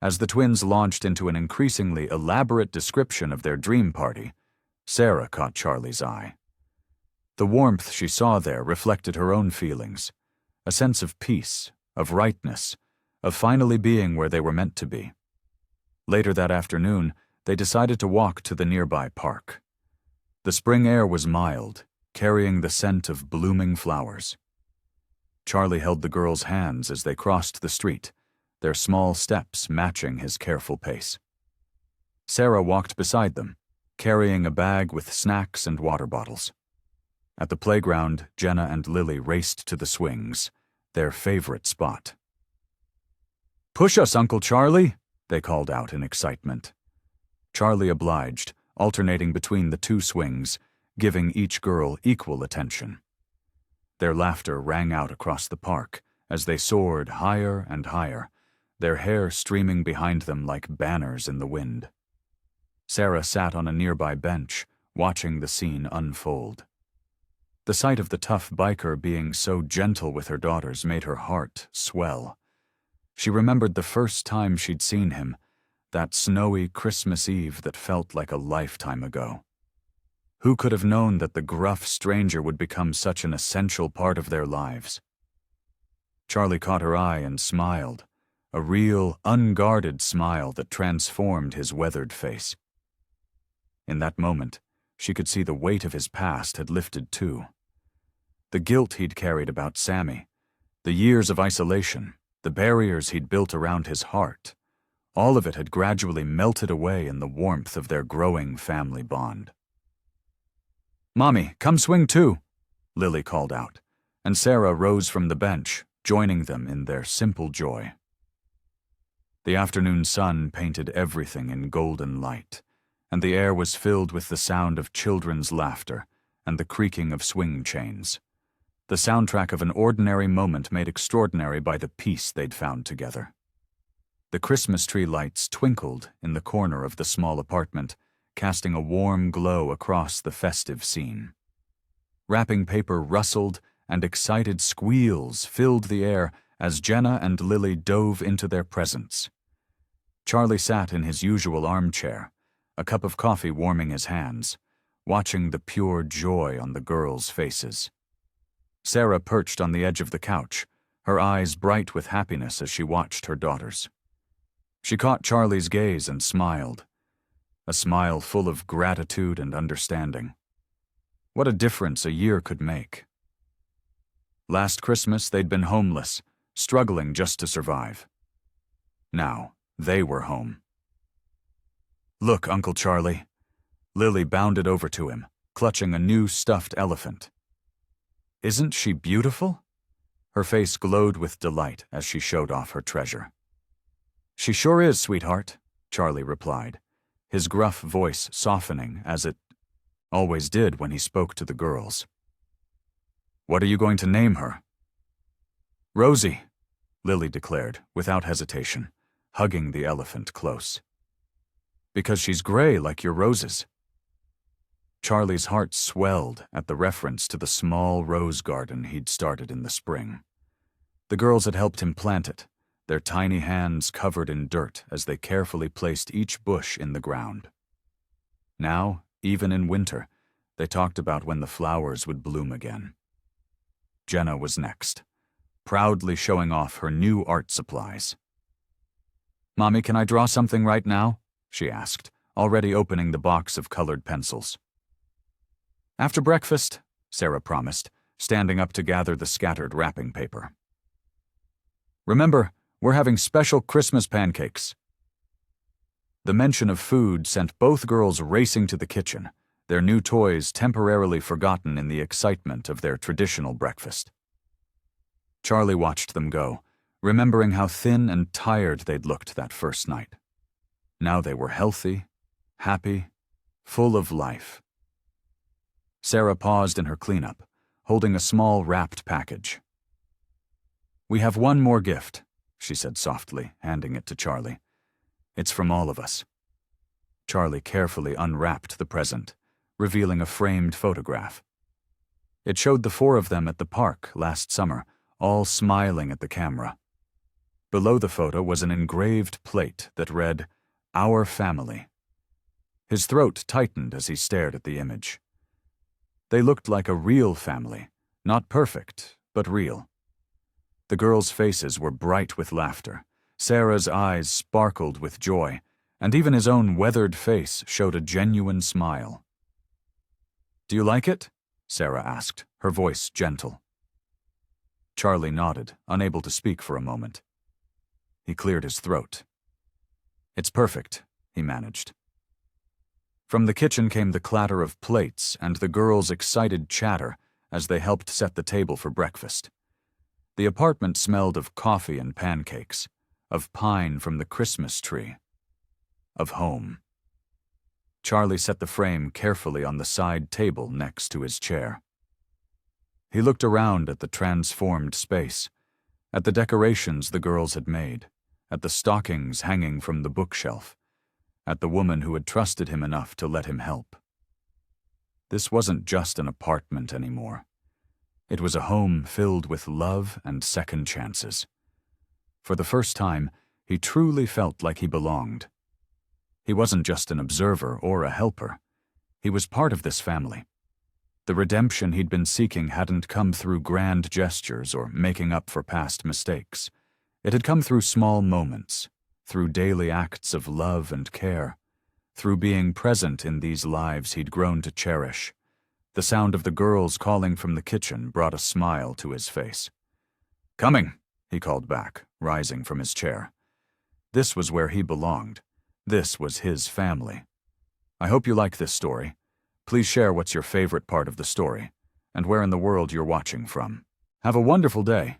As the twins launched into an increasingly elaborate description of their dream party, Sarah caught Charlie's eye. The warmth she saw there reflected her own feelings, a sense of peace, of rightness, of finally being where they were meant to be. Later that afternoon, they decided to walk to the nearby park. The spring air was mild, carrying the scent of blooming flowers. Charlie held the girls' hands as they crossed the street, their small steps matching his careful pace. Sarah walked beside them, carrying a bag with snacks and water bottles. At the playground, Jenna and Lily raced to the swings, their favorite spot. "Push us, Uncle Charlie," they called out in excitement. Charlie obliged, alternating between the two swings, giving each girl equal attention. Their laughter rang out across the park as they soared higher and higher, their hair streaming behind them like banners in the wind. Sarah sat on a nearby bench, watching the scene unfold. The sight of the tough biker being so gentle with her daughters made her heart swell. She remembered the first time she'd seen him, that snowy Christmas Eve that felt like a lifetime ago. Who could have known that the gruff stranger would become such an essential part of their lives? Charlie caught her eye and smiled, a real, unguarded smile that transformed his weathered face. In that moment, she could see the weight of his past had lifted too. The guilt he'd carried about Sammy, the years of isolation, the barriers he'd built around his heart, all of it had gradually melted away in the warmth of their growing family bond. "Mommy, come swing too," Lily called out, and Sarah rose from the bench, joining them in their simple joy. The afternoon sun painted everything in golden light, and the air was filled with the sound of children's laughter and the creaking of swing chains, the soundtrack of an ordinary moment made extraordinary by the peace they'd found together. The Christmas tree lights twinkled in the corner of the small apartment, casting a warm glow across the festive scene. Wrapping paper rustled and excited squeals filled the air as Jenna and Lily dove into their presents. Charlie sat in his usual armchair, a cup of coffee warming his hands, watching the pure joy on the girls' faces. Sarah perched on the edge of the couch, her eyes bright with happiness as she watched her daughters. She caught Charlie's gaze and smiled, a smile full of gratitude and understanding. What a difference a year could make. Last Christmas, they'd been homeless, struggling just to survive. Now, they were home. "Look, Uncle Charlie." Lily bounded over to him, clutching a new stuffed elephant. "Isn't she beautiful?" Her face glowed with delight as she showed off her treasure. "She sure is, sweetheart," Charlie replied, his gruff voice softening as it always did when he spoke to the girls. "What are you going to name her?" "Rosie," Lily declared without hesitation, hugging the elephant close. "Because she's gray like your roses." Charlie's heart swelled at the reference to the small rose garden he'd started in the spring. The girls had helped him plant it, their tiny hands covered in dirt as they carefully placed each bush in the ground. Now, even in winter, they talked about when the flowers would bloom again. Jenna was next, proudly showing off her new art supplies. "Mommy, can I draw something right now?" she asked, already opening the box of colored pencils. "After breakfast," Sarah promised, standing up to gather the scattered wrapping paper. "Remember, we're having special Christmas pancakes." The mention of food sent both girls racing to the kitchen, their new toys temporarily forgotten in the excitement of their traditional breakfast. Charlie watched them go, remembering how thin and tired they'd looked that first night. Now they were healthy, happy, full of life. Sarah paused in her cleanup, holding a small wrapped package. "We have one more gift," she said softly, handing it to Charlie. "It's from all of us." Charlie carefully unwrapped the present, revealing a framed photograph. It showed the four of them at the park last summer, all smiling at the camera. Below the photo was an engraved plate that read, "Our Family." His throat tightened as he stared at the image. They looked like a real family, not perfect, but real. The girls' faces were bright with laughter. Sarah's eyes sparkled with joy, and even his own weathered face showed a genuine smile. "Do you like it?" Sarah asked, her voice gentle. Charlie nodded, unable to speak for a moment. He cleared his throat. "It's perfect," he managed. From the kitchen came the clatter of plates and the girls' excited chatter as they helped set the table for breakfast. The apartment smelled of coffee and pancakes, of pine from the Christmas tree, of home. Charlie set the frame carefully on the side table next to his chair. He looked around at the transformed space, at the decorations the girls had made, at the stockings hanging from the bookshelf, at the woman who had trusted him enough to let him help. This wasn't just an apartment anymore. It was a home filled with love and second chances. For the first time, he truly felt like he belonged. He wasn't just an observer or a helper. He was part of this family. The redemption he'd been seeking hadn't come through grand gestures or making up for past mistakes. It had come through small moments, through daily acts of love and care, through being present in these lives he'd grown to cherish. The sound of the girls calling from the kitchen brought a smile to his face. "Coming," he called back, rising from his chair. This was where he belonged. This was his family. "I hope you like this story. Please share what's your favorite part of the story, and where in the world you're watching from. Have a wonderful day."